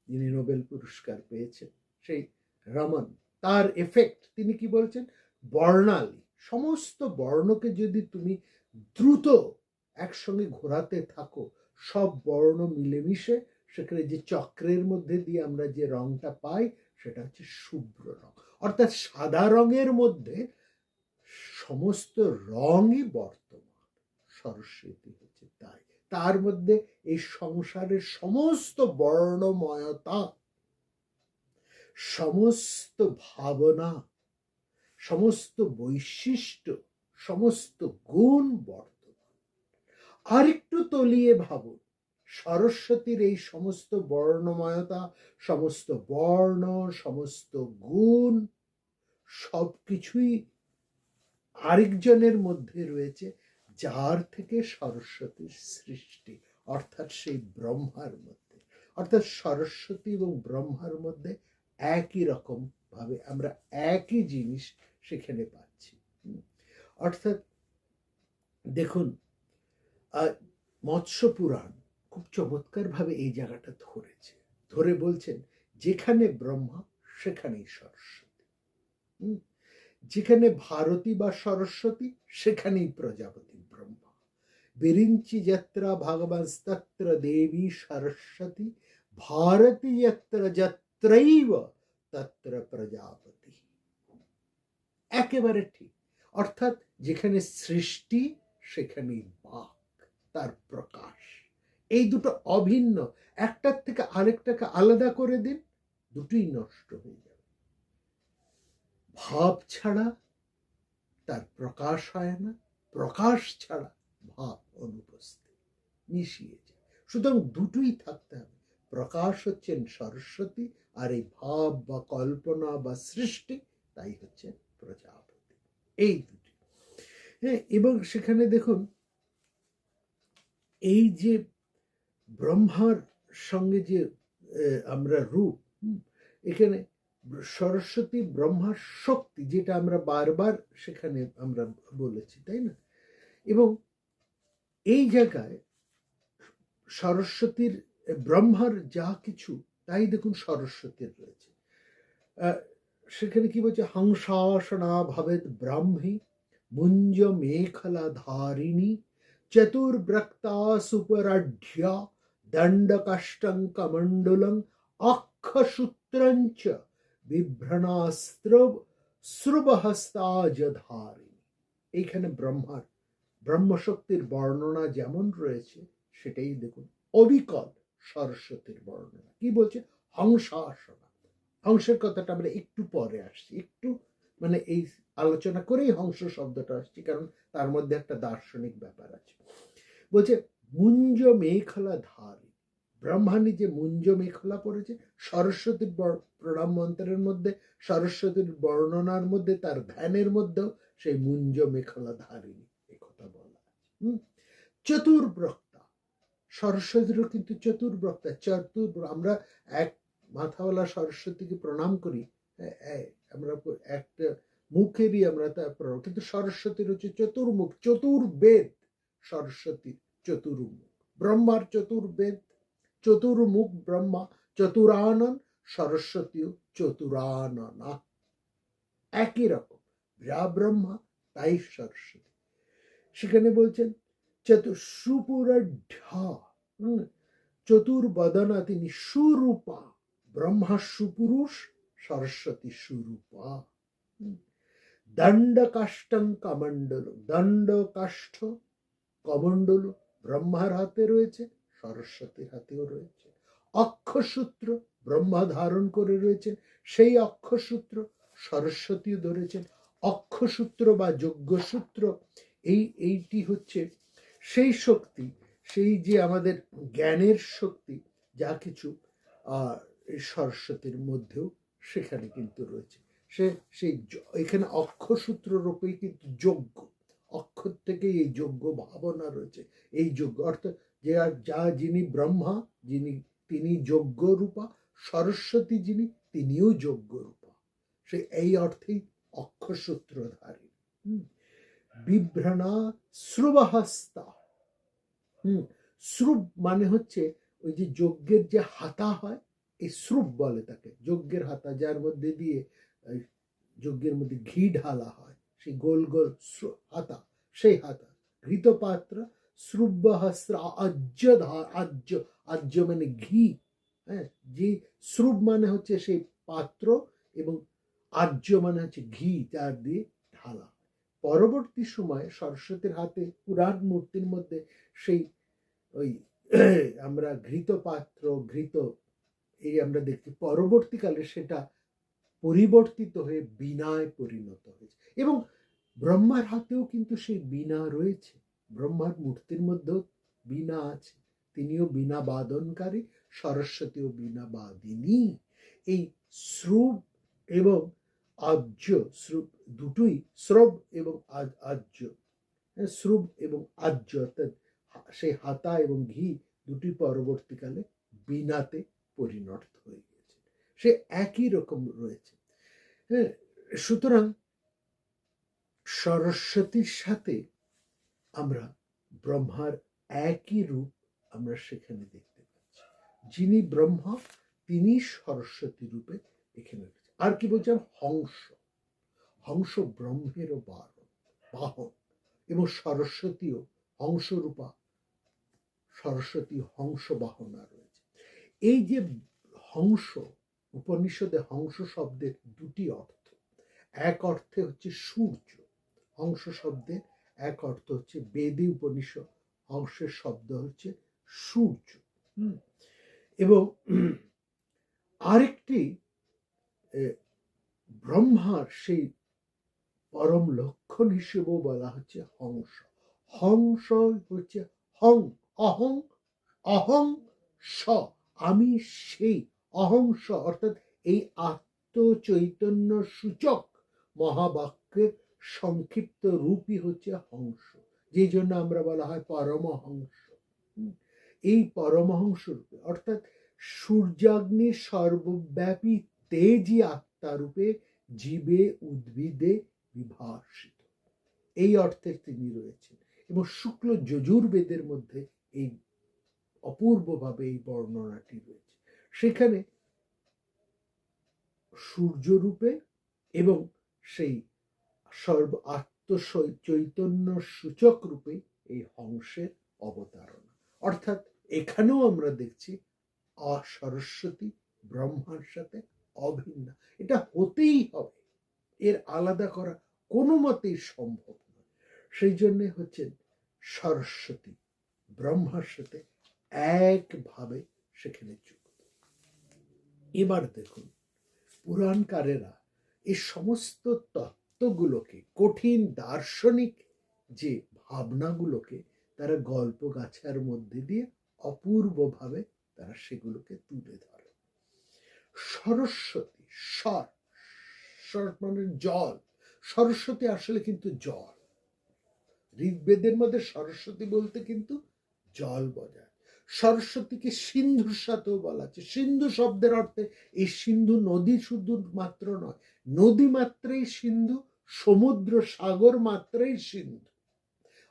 [SPEAKER 1] যিনি নোবেল পুরস্কার পেয়েছেন, সেই রমন, তার এফেক্ট, তিনি কি বলছেন, বর্ণালী, সমস্ত বর্ণকে যদি তুমি দ্রুত একসঙ্গে ঘোরাতে থাকো, সব বর্ণ মিলেমিশে সেখানে যে চক্রের মধ্যে দিয়ে আমরা যে রংটা পাই, সেটা হচ্ছে শুভ্র রং। অর্থাৎ সাদা রঙের মধ্যে সমস্ত রঙই বর্তমান, সরস্বতী হচ্ছে তাই। তার মধ্যে এই সংসারের সমস্ত বর্ণময়তা, সমস্ত ভাবনা, সমস্ত বৈশিষ্ট্য, সমস্ত গুণ বর্তমান। আরেকটু তলিয়ে ভাবুন, সরস্বতীর এই সমস্ত বর্ণময়তা, সমস্ত বর্ণ, সমস্ত গুণ, সবকিছুই আরেকজনের মধ্যে রয়েছে, যার থেকে সরস্বতীর সৃষ্টি, অর্থাৎ সেই ব্রহ্মার মধ্যে। অর্থাৎ সরস্বতী এবং ব্রহ্মার মধ্যে একই রকম ভাবে আমরা একই জিনিস সেখানে পাচ্ছি। অর্থাৎ দেখুন, মৎস্য পুরাণ খুব চমৎকার ভাবে এই জায়গাটা ধরে বলছেন, যেখানে ব্রহ্মা সেখানেই সরস্বতী, যেখানে ভারতী বা সরস্বতী সেখানেই প্রজাপতি ব্রহ্মা। বিরিঞ্চি যাত্রা ভগবানস্তত্র দেবী সরস্বতী, ভারতী যত্র যত্রৈব তত্র প্রজাপতি। একেবারে ঠিক। অর্থাৎ যেখানে সৃষ্টি সেখানেই বাক, তার প্রকাশ। এই দুটো অভিন্ন, একটার থেকে আরেকটাকে আলাদা করে দিন, দুটোই নষ্ট হয়ে যাবে। ভাব ছাড়া তার প্রকাশ হয় না, প্রকাশ ছাড়া ভাব অনুপস্থিত, মিশিয়ে যায়। সুতরাং দুটোই থাকতে হবে। প্রকাশ হচ্ছেন সরস্বতী, আর এই ভাব বা কল্পনা বা সৃষ্টি তাই হচ্ছে প্রজাপতি। এই দুটি, হ্যাঁ। এবং সেখানে দেখুন, এই যে ব্রহ্মার সঙ্গে যে আমরা রূপ, এখানে সরস্বতী ব্রহ্মার শক্তি, যেটা আমরা বারবার সেখানে আমরা বলেছি, তাই না? এবং এই জায়গায় সরস্বতীর, ব্রহ্মার যা কিছু, তাই দেখুন সরস্বতীর রয়েছে। সেখানে কি বলছে, হংসাসনা ভবেদ ব্রাহ্মী মুঞ্জ মেখলা ধারিণী চতুর্ব্রক্তা সুপরাঢ্যা দণ্ডকাষ্টং কমণ্ডলং অক্ষসূত্রঞ্চ বিভ্রণাস্ত্র শ্রুবহস্তাজধারিণী। এইখানে ব্রহ্মশক্তির বর্ণনা যেমন রয়েছে, সেটাই দেখুন অবিকল সরস্বতীর বর্ণনা। কি বলছে, হংসাসনা। হংসের কথাটা আমরা একটু পরে আসছি, একটু মানে এই আলোচনা করেই হংস শব্দটা আসছি, কারণ তার মধ্যে একটা দার্শনিক ব্যাপার আছে। বলছে মুঞ্জ মেখলা ধারী, ব্রহ্মানি যে মুঞ্জ মেখলা পড়েছে, সরস্বতীর প্রণাম মন্ত্রের মধ্যে, সরস্বতীর বর্ণনার মধ্যে, তার ধ্যানের মধ্যেও সেই মুঞ্জ মেখলা ধারিণী কথা বলা আছে। চতুর্ব্রক্তা, সরস্বতীরও কিন্তু চতুর্ব্রক্তা, আমরা এক মাথাওয়ালা সরস্বতীকে প্রণাম করি, আমরা একটা মুখেরই আমরা তা প্রণাম, কিন্তু সরস্বতীর হচ্ছে চতুর্মুখ, চতুর্বেদ সরস্বতীর চতুর্মুখ, ব্রহ্মার চতুর্বেদ, চতুর্মুখ ব্রহ্মা, চতুরানন, সরস্বতীও চতুরাননা, একই রকম, যা ব্রহ্মা তাই সরস্বতী। সেখানে বলছেন সুপুরঢ্যা, চতুর্বদনা, তিনি সুরূপা, ব্রহ্মা সুপুরুষ, সরস্বতী সুরূপা। দণ্ডকাষ্টং কমণ্ডল, দণ্ড কাষ্ঠ কমণ্ডল ব্রহ্মার হাতে রয়েছে, সরস্বতীর হাতেও রয়েছে। অক্ষসূত্র ব্রহ্মা ধারণ করে রয়েছেন, সেই অক্ষসূত্র সরস্বতীও ধরেছেন। অক্ষসূত্র বা যজ্ঞসূত্র, এইটি হচ্ছে সেই শক্তি, সেই যে আমাদের জ্ঞানের শক্তি, যা কিছু এই সরস্বতীর মধ্যেও সেখানে কিন্তু রয়েছে। সেই এখানে অক্ষসূত্র রূপেই কিন্তু যজ্ঞ, অক্ষর থেকে এই যজ্ঞ ভাবনা রয়েছে। এই যজ্ঞ অর্থাৎ যিনি ব্রহ্মা, তিনি যজ্ঞ রূপা, সরস্বতী যিনি, তিনিও যজ্ঞ রূপা, সে এই অর্থেই অক্ষসূত্রধারী। বিভ্রণা শ্রুবহস্তা, শ্রুব মানে হচ্ছে ওই যে যজ্ঞের যে হাতা হয়, এই শ্রুব বলে তাকে, যজ্ঞের হাতা, যার মধ্যে দিয়ে যজ্ঞের মধ্যে ঘি ঢালা হয়, সেই গোল গোল হাতা, সেই হাতা ঘৃতপাত্র। শ্রুবহস্ত্র আজ্য মানে ঘি, হ্যাঁ, যে শ্রুব মানে হচ্ছে সেই পাত্র, এবং আজ্য মানে হচ্ছে ঘি, যার দিয়ে ঢালা। পরবর্তী সময়ে সরস্বতীর হাতে পুরাণ মূর্তির মধ্যে সেই ওই আমরা ঘৃতপাত্র, ঘৃত, এই আমরা দেখছি পরবর্তীকালে সেটা পরিবর্তিত হয়ে বীণায় পরিণত হয়েছে। এবং ব্রহ্মার হাতেও কিন্তু সেই বীণা রয়েছে, ব্রহ্মার মূর্তির মধ্যেও বীণা আছে, তিনিও বীণা বাদনকারী, সরস্বতীও বীণা বাদিনী। এই শ্রুব এবং আজ্য, শ্রুব দুটোই, শ্রব এবং আজ্য, শ্রুব এবং আজ্য অর্থাৎ সেই হাতা এবং ঘি দুটি পরবর্তীকালে বীণাতে পরিণত হয়ে গেছে, সে একই রকম রয়েছে। হ্যাঁ, সুতরাং সরস্বতীর সাথে আমরা ব্রহ্মার একই রূপ আমরা সেখানে দেখতে পাচ্ছি। যিনি ব্রহ্মা, তিনি সরস্বতী রূপে এখানে রয়েছে। আর কি বলছেন, হংস, হংস ব্রহ্মেরও বাহন, এবং সরস্বতীও হংসরূপা, সরস্বতী হংস বাহনা রয়েছে। এই যে হংস, উপনিষদে হংস শব্দের দুটি অর্থ, এক অর্থে হচ্ছে সূর্য, হংস শব্দের এক অর্থ হচ্ছে, বেদে উপনিষদ হংসের শব্দ হচ্ছে সূর্য। এবং আরেকটি ব্রহ্মার সেই পরম লক্ষণ হিসেবেও বলা হচ্ছে হংস। হংস হচ্ছে হং, অহং, অহং স, আমি সেই, অহংস অর্থাৎ এই আত্মচৈতন্য সূচক মহাবাক্যের সংক্ষিপ্ত রূপই হচ্ছে হংস, যে জন্য আমরা বলা হয় পরমহংস। এই পরমহংস রূপে অর্থাৎ সূর্যাগ্নির সর্বব্যাপী তেজই আত্মারূপে জীবে উদ্ভিদে বিভাসিত, এই অর্থে তিনি রয়েছেন। এবং শুক্ল যজুর্বেদের মধ্যে এই অপূর্বভাবে এই বর্ণনাটি রয়েছে। সেখানে সূর্যরূপে এবং সেই সর্ব আত্মচৈতন্য সূচক রূপে এই হংসের অবতারণা। অর্থাৎ এখানেও আমরা দেখছি সরস্বতী ব্রহ্মার সাথে অভিন্ন, এটা হতেই হবে, এর আলাদা করা কোনো মতেই সম্ভব নয়। সেই জন্যে হচ্ছেন সরস্বতী ব্রহ্মার সাথে একভাবে সেখানে যুক্ত। এবার দেখুন, পুরাণকারেরা এই সমস্ত তত্ত্বগুলোকে, কঠিন দার্শনিক যে ভাবনাগুলোকে তারা গল্প গাছার মধ্যে দিয়ে অপূর্বভাবে তারা সেগুলোকে তুলে ধরে। সরস্বতী, স্বর মানে জল, সরস্বতী আসলে কিন্তু জল। ঋগ্বেদের মধ্যে সরস্বতী বলতে কিন্তু জল বোঝায়। সরস্বতীকে সিন্ধুর সাথেও বলা আছে। সিন্ধু শব্দের অর্থে এই সিন্ধু নদী শুধু মাত্র নয়, নদী মাত্রেই সিন্ধু, সমুদ্র সাগর মাত্রেই সিন্ধু,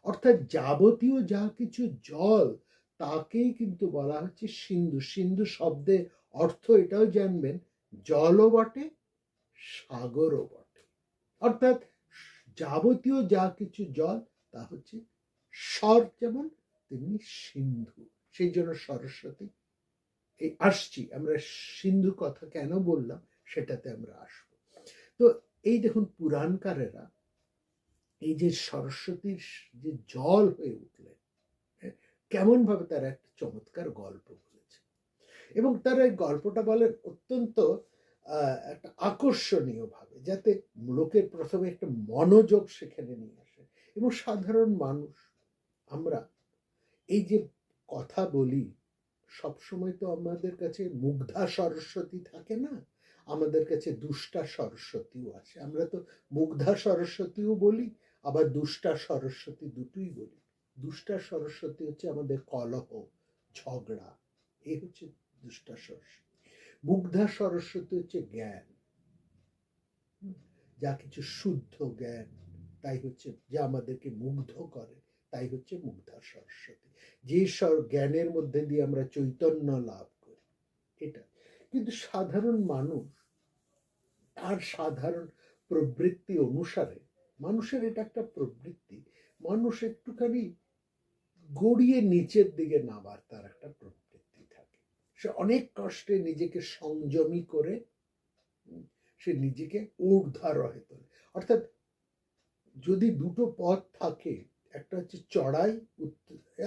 [SPEAKER 1] অর্থাৎ যাবতীয় যা কিছু জল তাকেই কিন্তু বলা হচ্ছে সিন্ধু। সিন্ধু শব্দের অর্থ এটাও জানবেন, জলও বটে সাগরও বটে, অর্থাৎ যাবতীয় যা কিছু জল তা হচ্ছে স্বর, যেমন তেমনি সিন্ধু। সেই জন্য সরস্বতী এই আসছি, আমরা সিন্ধু কথা কেন বললাম সেটাতে আমরা আসবো। তো এই দেখুন, পুরাণকারেরা এই যে সরস্বতীর যে জল হয়ে উঠলেন, কেমন ভাবে তারা একটা চমৎকার গল্প বলেছে। এবং তারা এই গল্পটা বলেন অত্যন্ত একটা আকর্ষণীয় ভাবে, যাতে লোকের প্রথমে একটা মনোযোগ সেখানে নিয়ে আসে। এবং সাধারণ মানুষ আমরা এই যে কথা বলি, সবসময় তো আমাদের কাছে মুগ্ধা সরস্বতী থাকে না, আমাদের কাছে দুষ্টা সরস্বতীও আছে। আমরা তো মুগ্ধা সরস্বতীও বলি, আবার দুষ্টা সরস্বতী দুটোই বলি। দুষ্টা সরস্বতী হচ্ছে আমাদের কলহ, ঝগড়া, এই হচ্ছে দুষ্টা সরস্বতী। মুগ্ধা সরস্বতী হচ্ছে জ্ঞান, যা কিছু শুদ্ধ জ্ঞান, তাই হচ্ছে যা আমাদেরকে মুগ্ধ করে, তাই হচ্ছে মুগ্ধা সরস্বতী, যে জ্ঞানের মধ্যে দিয়ে আমরা চৈতন্য লাভ করি, এটা। কিন্তু সাধারণ মানুষ তার সাধারণ প্রবৃত্তি অনুসারে, মানুষের এটা একটা প্রবৃত্তি, মানুষ একটুখানি গড়িয়ে নিচের দিকে নামার তার একটা প্রবৃত্তি থাকে। সে অনেক কষ্টে নিজেকে সংযমী করে সে নিজেকে ঊর্ধ্বারোহে তোলে। অর্থাৎ যদি দুটো পথ থাকে, একটা হচ্ছে চড়াই,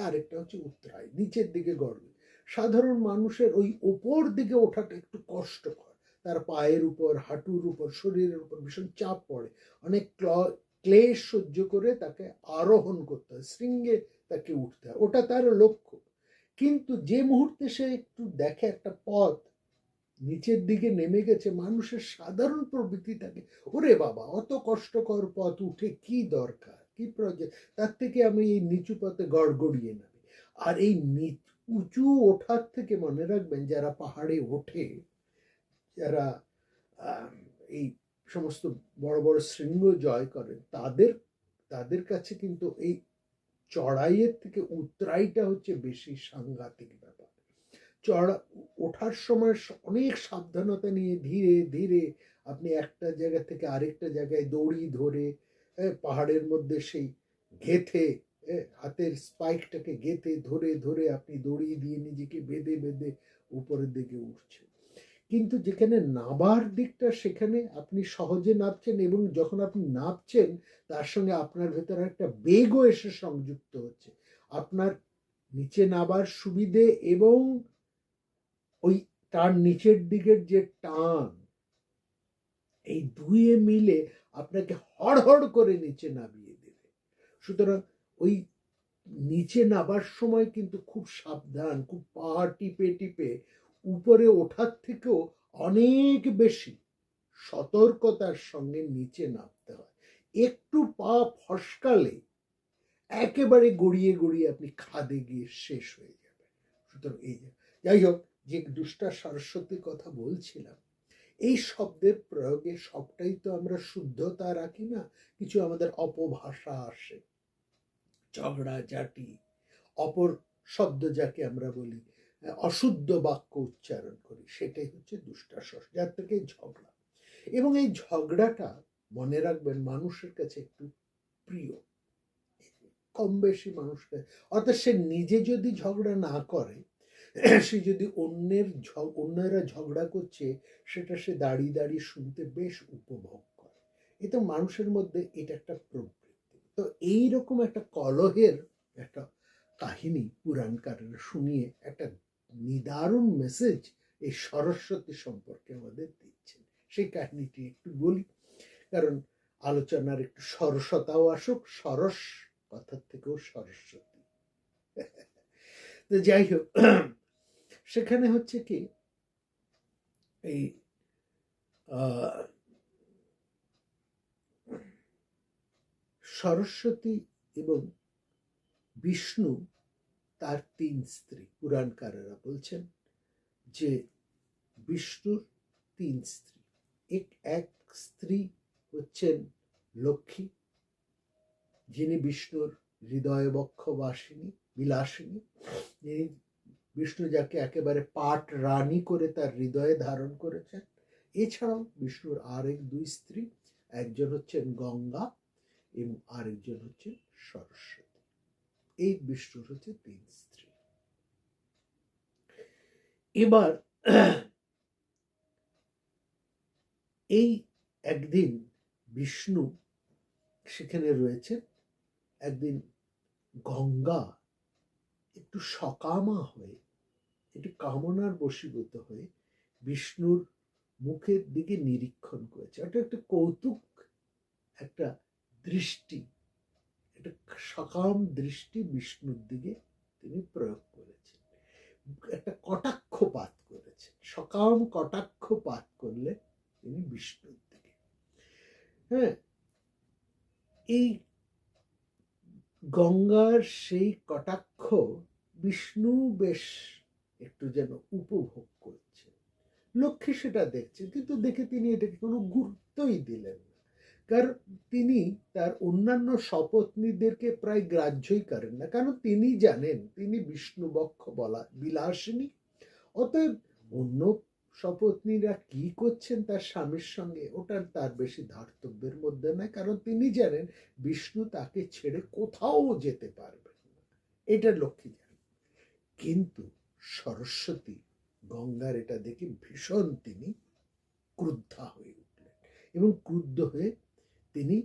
[SPEAKER 1] আরেকটা হচ্ছে উতরাই, নিচের দিকে গড়বে। সাধারণ মানুষের ওই ওপর দিকে ওঠাটা একটু কষ্টকর, তার পায়ের উপর, হাঁটুর উপর, শরীরের উপর ভীষণ চাপ পড়ে, অনেক ক্লেশ সহ্য করে তাকে আরোহণ করতে হয়, শৃঙ্গে তাকে উঠতে হয়, ওটা তার লক্ষ্য। কিন্তু যে মুহূর্তে সে একটু দেখে একটা পথ নিচের দিকে নেমে গেছে, মানুষের সাধারণ প্রবৃত্তি থাকে, ওরে বাবা অত কষ্টকর পথ উঠে কি দরকার, কি প্রয়োজন, তার থেকে আমি এই নিচু পথে গড়গড়িয়ে নামি। আর এই উঁচু ওঠার থেকে মনে রাখবেন, যারা পাহাড়ে ওঠে, যারা এই সমস্ত বড় বড় শৃঙ্গ জয় করেন, তাদের কাছে কিন্তু এই চড়াইয়ের থেকে উতরাইটা হচ্ছে বেশি সাংঘাতিক ব্যাপার। ওঠার সময় অনেক সাবধানতা নিয়ে ধীরে ধীরে আপনি একটা জায়গা থেকে আরেকটা জায়গায় দড়ি ধরে, পাহাড়ের মধ্যে সেই গেথে, হাতের স্পাইকটাকে গেথে ধরে ধরে আপনি দড়ি দিয়ে নিজেকে বেঁধে বেঁধে উপরের দিকে উঠছেন। কিন্তু যেখানে নাবার দিকটা, সেখানে আপনি সহজে নামছেন, এবং যখন আপনি নামছেন তার সঙ্গে আপনার ভেতরে একটা বেগও এসে সংযুক্ত হচ্ছে। আপনার নিচে নাবার সুবিধে এবং ওই তার নিচের দিকের যে টান, এই দুয়ে মিলে আপনাকে হড়হড় করে নিচে নামিয়ে দেবে। সুতরাং ওই নিচে নাবার সময় কিন্তু খুব সাবধান, খুব পা টিপে টিপে উপরে ওঠার থেকেও অনেক বেশি সতর্কতার সঙ্গে নিচে নামতে হয়। একটু পা ফসকালে একেবারে গড়িয়ে গড়িয়ে আপনি খাদে গিয়ে শেষ হয়ে যাবেন। সুতরাং এই যাই হোক, যে দুষ্টা সরস্বতীর কথা বলছিলাম, এই শব্দের প্রয়োগে সবটাই তো আমরা শুদ্ধতা রাখি না, কিছু আমাদের অপভাষা আসে, ঝগড়া ঝাঁটি, অপর শব্দ যাকে আমরা বলি, অশুদ্ধ বাক্য উচ্চারণ করি, সেটাই হচ্ছে দুষ্টাশস, যার থেকে ঝগড়া। এবং এই ঝগড়াটা মনে রাখবেন মানুষের কাছে একটু প্রিয়, কম বেশি মানুষকে, অর্থাৎ সে নিজে যদি ঝগড়া না করে, সে যদি অন্যেরা ঝগড়া করছে সেটা সে দাঁড়িয়ে দাঁড়িয়ে শুনতে বেশ উপভোগ করে। এটা মানুষের মধ্যে এটা একটা প্রবৃত্তি। তো এইরকম একটা কলহের একটা কাহিনী পুরাণকারেরা শুনিয়ে একটা নিদারুণ মেসেজ এই সরস্বতী সম্পর্কে আমাদের দিচ্ছেন। সেই কাহিনীটি একটু বলি, কারণ আলোচনার একটু সরসতাও আসুক, সরস কথার থেকেও সরস্বতী। তো যাই হোক, সেখানে হচ্ছে কি, এই সরস্বতী এবং বিষ্ণু তার 3 স্ত্রী, পুরাণকারেরা বলছেন যে বিষ্ণুর 3 স্ত্রী। এক স্ত্রী হচ্ছেন লক্ষ্মী, যিনি বিষ্ণুর হৃদয় বক্ষ বিলাসিনী, যিনি বিষ্ণু যাকে একেবারে পাট রানী করে তার হৃদয়ে ধারণ করেছেন। এছাড়াও বিষ্ণুর আরেক 2 স্ত্রী, একজন হচ্ছেন গঙ্গা এবং আরেকজন হচ্ছেন সরস্বতী। এই বিষ্ণুর হচ্ছে 3 স্ত্রী। এবার এই একদিন বিষ্ণু সেখানে রয়েছে, একদিন গঙ্গা একটু সকামা হয়ে, একটু কামনার বশীভূত হয়ে বিষ্ণুর মুখের দিকে নিরীক্ষণ করেছে। এটা একটা কৌতুক, একটা দৃষ্টি, একটা সকাম দৃষ্টি বিষ্ণুর দিকে তিনি প্রয়োগ করেছেন, একটা কটাক্ষপাত করেছেন। সকাম কটাক্ষপাত করলে তিনি বিষ্ণুর দিকে। হ্যাঁ, এই গঙ্গার সেই কটাক্ষ বিষ্ণু বেশ একটু যেন উপভোগ করছে। লক্ষ্মী সেটা দেখছে, কিন্তু দেখে তিনি এটাকে কোনো গুরুত্বই দিলেন না, কারণ তিনি তার অন্যান্য সপত্নীদেরকে প্রায় গ্রাহ্যই করেন না, কারণ তিনি জানেন তিনি বিষ্ণু বক্ষ বলা বিলাসিনী। অতএব অন্য সপত্নীরা কি করছেন তার স্বামীর সঙ্গে, ওটা তার বেশি ধার্তব্যের মধ্যে নয়, কারণ তিনি জানেন বিষ্ণু তাকে ছেড়ে কোথাও যেতে পারবেন না, এটা লক্ষ্মী জানেন। কিন্তু সরস্বতী গঙ্গার এটা দেখে ভীষণ তিনি ক্রুদ্ধা হয়ে উঠলেন, এবং ক্রুদ্ধ হয়ে তিনি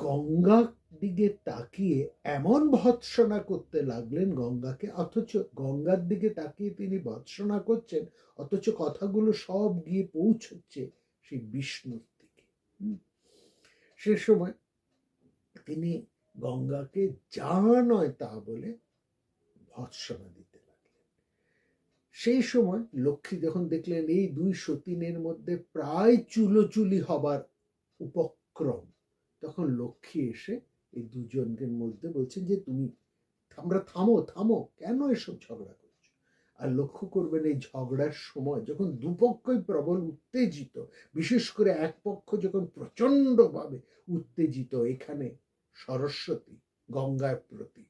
[SPEAKER 1] গঙ্গা দিকে তাকিয়ে এমন ভৎসনা করতে লাগলেন গঙ্গাকে, অথচ গঙ্গার দিকে তাকিয়ে তিনি ভৎসনা করছেন, অথচ কথাগুলো সব গিয়ে পৌঁছচ্ছে সেই বিষ্ণুর দিকে। সে সময় তিনি গঙ্গাকে যা নয় তা বলে ভৎসনা দিতে লাগলেন। সেই সময় লক্ষ্মী যখন দেখলেন এই 2 সতীনের মধ্যে প্রায় চুলোচুলি হবার উপক্রম, তখন লক্ষ্মী এসে এই দুজনের মধ্যে বলছেন যে আমরা থামো, কেন এসব ঝগড়া করছো। আর লক্ষ্য করবেন এই ঝগড়ার সময় যখন দুপক্ষই প্রবল উত্তেজিত, বিশেষ করে এক পক্ষ যখন প্রচন্ড ভাবে উত্তেজিত, এখানে সরস্বতী গঙ্গার প্রতি,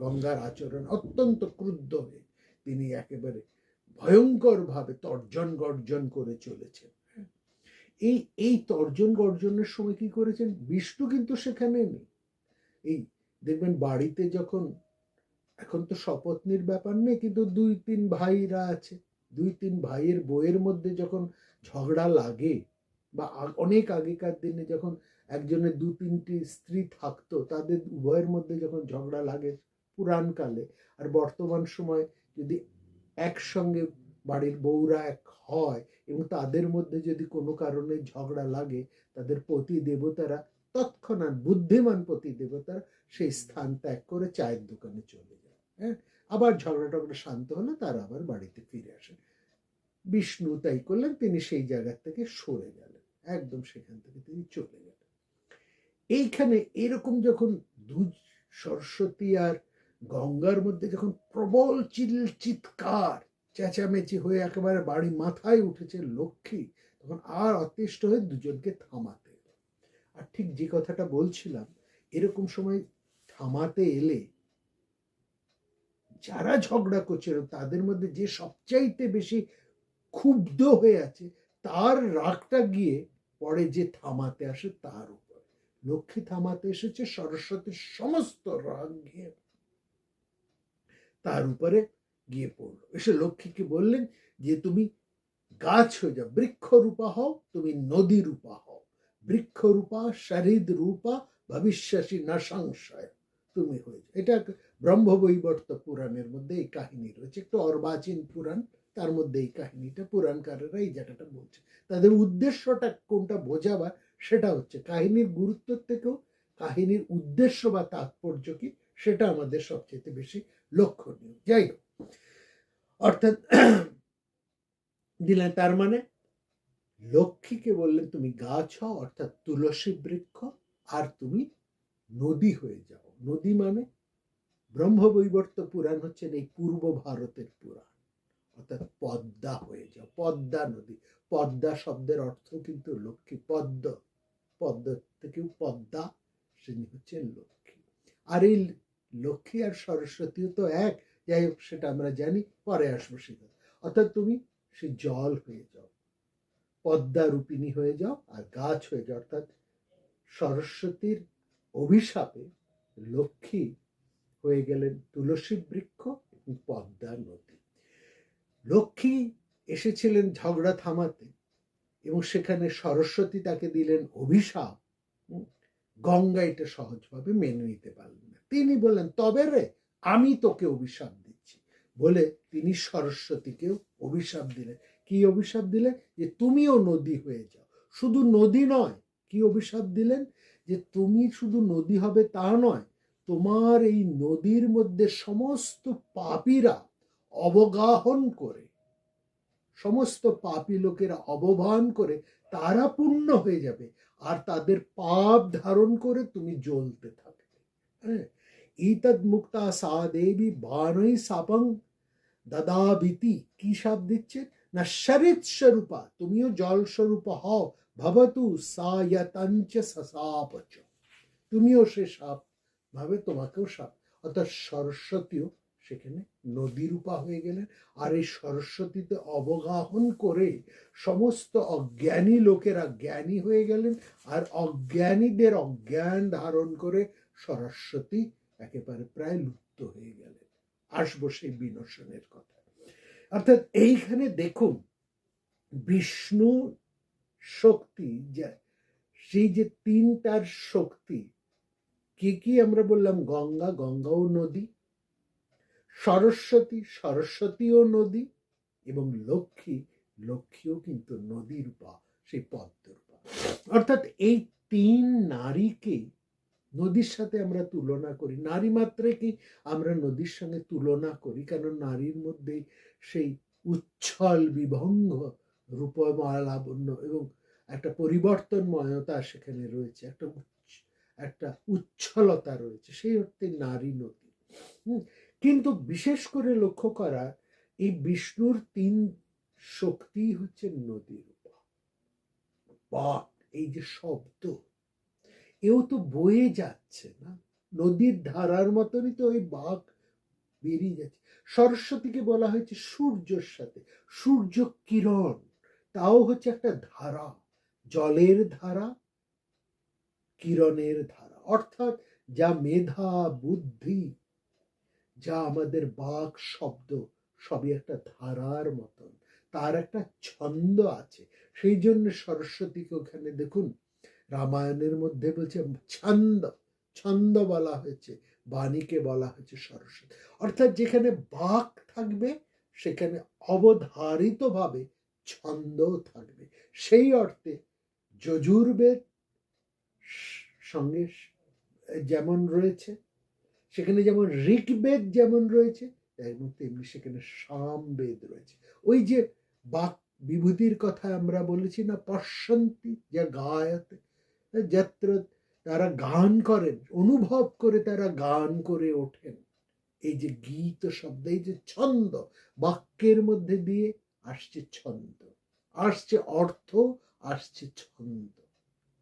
[SPEAKER 1] গঙ্গার আচরণ অত্যন্ত ক্রুদ্ধ হয়ে তিনি একেবারে ভয়ঙ্কর ভাবে তর্জন গর্জন করে চলেছেন। এই তর্জন গর্জনের সময় কি করেছেন, বিষ্ণু কিন্তু সেখানে নেই। এই দেখবেন বাড়িতে যখন, এখন তো সপত্নীর ব্যাপার নেই, কিন্তু 2-3 ভাইরা আছে, 2-3 ভাইয়ের বইয়ের মধ্যে যখন ঝগড়া লাগে, বা অনেক আগেকার দিনে যখন একজনের 2-3টি স্ত্রী থাকতো, তাদের উভয়ের মধ্যে যখন ঝগড়া লাগে পুরাণকালে, আর বর্তমান সময় যদি একসঙ্গে বাড়ির বউরা এক হয় এবং তাদের মধ্যে যদি কোনো কারণে ঝগড়া লাগে, তাদের পতি দেবতারা তৎক্ষণাৎ, বুদ্ধিমান পতি দেবতারা সেই স্থান ত্যাগ করে চায়ের দোকানে চলে যায়। হ্যাঁ, আবার ঝগড়া টগড়া শান্ত হলে তারা আবার বাড়িতে ফিরে আসে। বিষ্ণু তাই করলেন, তিনি সেই জায়গা থেকে সরে গেলেন, একদম সেখান থেকে তিনি চলে গেলেন। এইখানে এরকম যখন সরস্বতী আর গঙ্গার মধ্যে যখন প্রবল চিৎকার চেঁচামেচি হয়ে একেবারে বাড়ি মাথায় উঠেছে লক্ষ্মী, তখন আর অতিষ্ঠ হয়ে দুজনকে থামাতে। আর ঠিক যে কথাটা বলছিলাম, এরকম সময় থামাতে এলে যারা ঝগড়া করছিল তাদের মধ্যে যে সবচাইতে বেশি ক্ষুব্ধ হয়ে আছে, তার রাগটা গিয়ে পরে যে থামাতে আসে তার উপর। লক্ষ্মী থামাতে এসেছে, সরস্বতীর সমস্ত রাগ গিয়ে তার উপরে গিয়ে পড়লো। এসে লক্ষ্মীকে বললেন যে তুমি গাছ হয়ে যাও, বৃক্ষ রূপা হও, তুমি নদী রূপা হও। বৃক্ষ রূপা শরীদ রূপা ভবিষ্যসী না সংশয়, তুমি হয়ে যাও। এটা ব্রহ্মবৈবর্ত পুরাণের মধ্যে এই কাহিনী রয়েছে, একটু অর্বাচীন পুরাণ, তার মধ্যে এই কাহিনীটা পুরাণকারেরা এই জায়গাটা বলছে। তাদের উদ্দেশ্যটা কোনটা বোঝাবার, সেটা হচ্ছে কাহিনীর গুরুত্ব থেকেও কাহিনীর উদ্দেশ্য বা তাৎপর্য কি, সেটা আমাদের সবচেয়ে বেশি লক্ষণীয়। যাই হোক, অর্থাৎ দিলেন তার মানে লক্ষ্মীকে বললেন তুমি গাছ হও, অর্থাৎ তুলসী বৃক্ষ, আর তুমি নদী হয়ে যাও। নদী মানে ব্রহ্মবৈবর্ত পুরাণ হচ্ছেন এই পূর্ব ভারতের পুরাণ, অর্থাৎ পদ্মা হয়ে যাও, পদ্মা নদী। পদ্মা শব্দের অর্থ কিন্তু লক্ষ্মী, পদ্ম, পদ্ম থেকেও পদ্মা, তিনি হচ্ছেন লক্ষ্মী। আর এই লক্ষ্মী আর সরস্বতীও তো এক, যাই হোক সেটা আমরা জানি, পরে আসবো সেটা। অর্থাৎ তুমি সে জল হয়ে যাও, পদ্মা রূপিণী হয়ে যাও, আর গাছ হয়ে যাও। অর্থাৎ সরস্বতীর অভিশাপে লক্ষ্মী হয়ে গেলেন তুলসী বৃক্ষ এবং পদ্মা নদী। লক্ষ্মী এসেছিলেন ঝগড়া থামাতে, এবং সেখানে সরস্বতী তাকে দিলেন অভিশাপ। গঙ্গা এটা সহজভাবে মেনে নিতে পারলেন না, তিনি বললেন তবে রে, আমি তোকে অভিশাপ দিচ্ছি বলে তিনি সরস্বতীকেও অভিশাপ দিলেন। কি অভিশাপ দিলেন? যে তুমিও নদী হয়ে যাও। শুধু নদী নয়, কি অভিশাপ দিলেন? যে তুমি শুধু নদী হবে তা নয়, তোমার এই নদীর মধ্যে সমস্ত পাপীরা অবগাহন করে, সমস্ত পাপী লোকেরা অবগাহন করে তারা পূর্ণ হয়ে যাবে, আর তাদের পাপ ধারণ করে তুমি জ্বলতে থাকবে। হ্যাঁ, ইতদ মুক্তা সা দেবী বানই সাপং দাদাবিতি, কি সাপ দিচ্ছে না, শরিত স্বরূপা, তুমিও জল স্বরূপ হও, ভবতু সায়তঞ্চ সসাপচ, তুমিও সে সাপ ভাবে, তোমাকেও সাপ। অর্থাৎ সরস্বতীও সেখানে নদী রূপা হয়ে গেলেন, আর এই সরস্বতীতে অবগাহন করে সমস্ত অজ্ঞানী লোকেরা জ্ঞানী হয়ে গেলেন, আর অজ্ঞানীদের অজ্ঞান ধারণ করে সরস্বতী একেবারে প্রায় লুপ্ত হয়ে গেলেন। আসবো সেই বিনশনের কথা। অর্থাৎ এইখানে দেখুন বিষ্ণু শক্তি, সেই যে তিনটার শক্তি কি কি আমরা বললাম, গঙ্গা, গঙ্গাও নদী, সরস্বতী, সরস্বতীও নদী, এবং লক্ষ্মী, লক্ষ্মীও কিন্তু নদী রূপা, সেই পদ্ম রূপা। অর্থাৎ এই তিন নারীকে নদীর সাথে আমরা তুলনা করি, নারী মাত্রকে আমরা নদীর সঙ্গে তুলনা করি, কারণ নারীর মধ্যে সেই উচ্ছল বিভঙ্গ রূপময় লাবণ্য এবং একটা পরিবর্তনময়তা সেখানে রয়েছে, একটা উচ্ছলতা রয়েছে, সেই অর্থে নারী নদী। কিন্তু বিশেষ করে লক্ষ্য করা, এই বিষ্ণুর তিন শক্তি হচ্ছে নদী রূপা। বাট এই যে শব্দ, এও তো বয়ে যাচ্ছে না, নদীর ধারার মতনই তো ওই বাঘ বেরিয়ে যাচ্ছে। সরস্বতীকে বলা হয়েছে সূর্যের সাথে, সূর্য কিরণ, তাও হচ্ছে একটা ধারা, জলের ধারা, কিরণের ধারা। অর্থাৎ যা মেধা, বুদ্ধি, যা আমাদের বাক, শব্দ, সবই একটা ধারার মতন, তার একটা ছন্দ আছে। সেই জন্য সরস্বতীকে ওখানে দেখুন রামায়ণের মধ্যে বলছে ছন্দ, ছন্দ বলা হয়েছে, বাণীকে বলা হয়েছে সরস্বতী। অর্থাৎ যেখানে বাক থাকবে সেখানে অবধারিতভাবে ছন্দও থাকবে। সেই অর্থে যজুর্বেদ সঙ্গে যেমন রয়েছে, সেখানে যেমন ঋগ্বেদ যেমন রয়েছে, তেমনি সেখানে সামবেদ রয়েছে। ওই যে বাক বিভূতির কথা আমরা বলেছি না, পশ্যন্তি যা গায়তে, যত্র, তারা গান করেন, অনুভব করে তারা গান করে ওঠেন। এই যে গীত শব্দ, এই যে ছন্দ, বাক্যের মধ্যে দিয়ে আসছে ছন্দ, আসছে অর্থ, আসছে ছন্দ,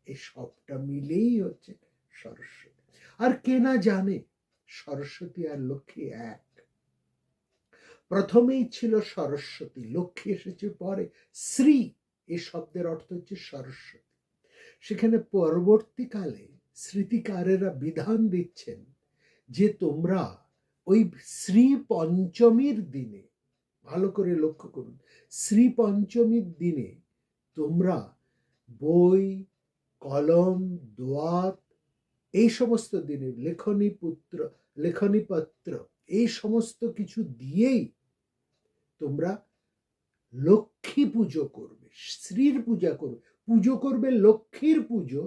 [SPEAKER 1] এই সবটা মিলেই হচ্ছে সরস্বতী। আর কে না জানে সরস্বতী আর লক্ষ্মী এক। প্রথমেই ছিল সরস্বতী, লক্ষ্মী এসেছে পরে। শ্রী এই শব্দের অর্থ হচ্ছে সরস্বতী। সেখানে পরবর্তীকালে স্মৃতিকারেরা বিধান দিচ্ছেন যে তোমরা ওই শ্রী পঞ্চমীর দিনে, ভালো করে লক্ষ্য করুন, শ্রী পঞ্চমীর দিনে তোমরা বই, কলম, দোয়াত, এই সমস্ত দিনে লেখনীপত্র এই সমস্ত কিছু দিয়েই তোমরা লক্ষ্মী পুজো করবে, শ্রীর পূজা করবে, পুজো করবে লক্ষ্মীর পুজো।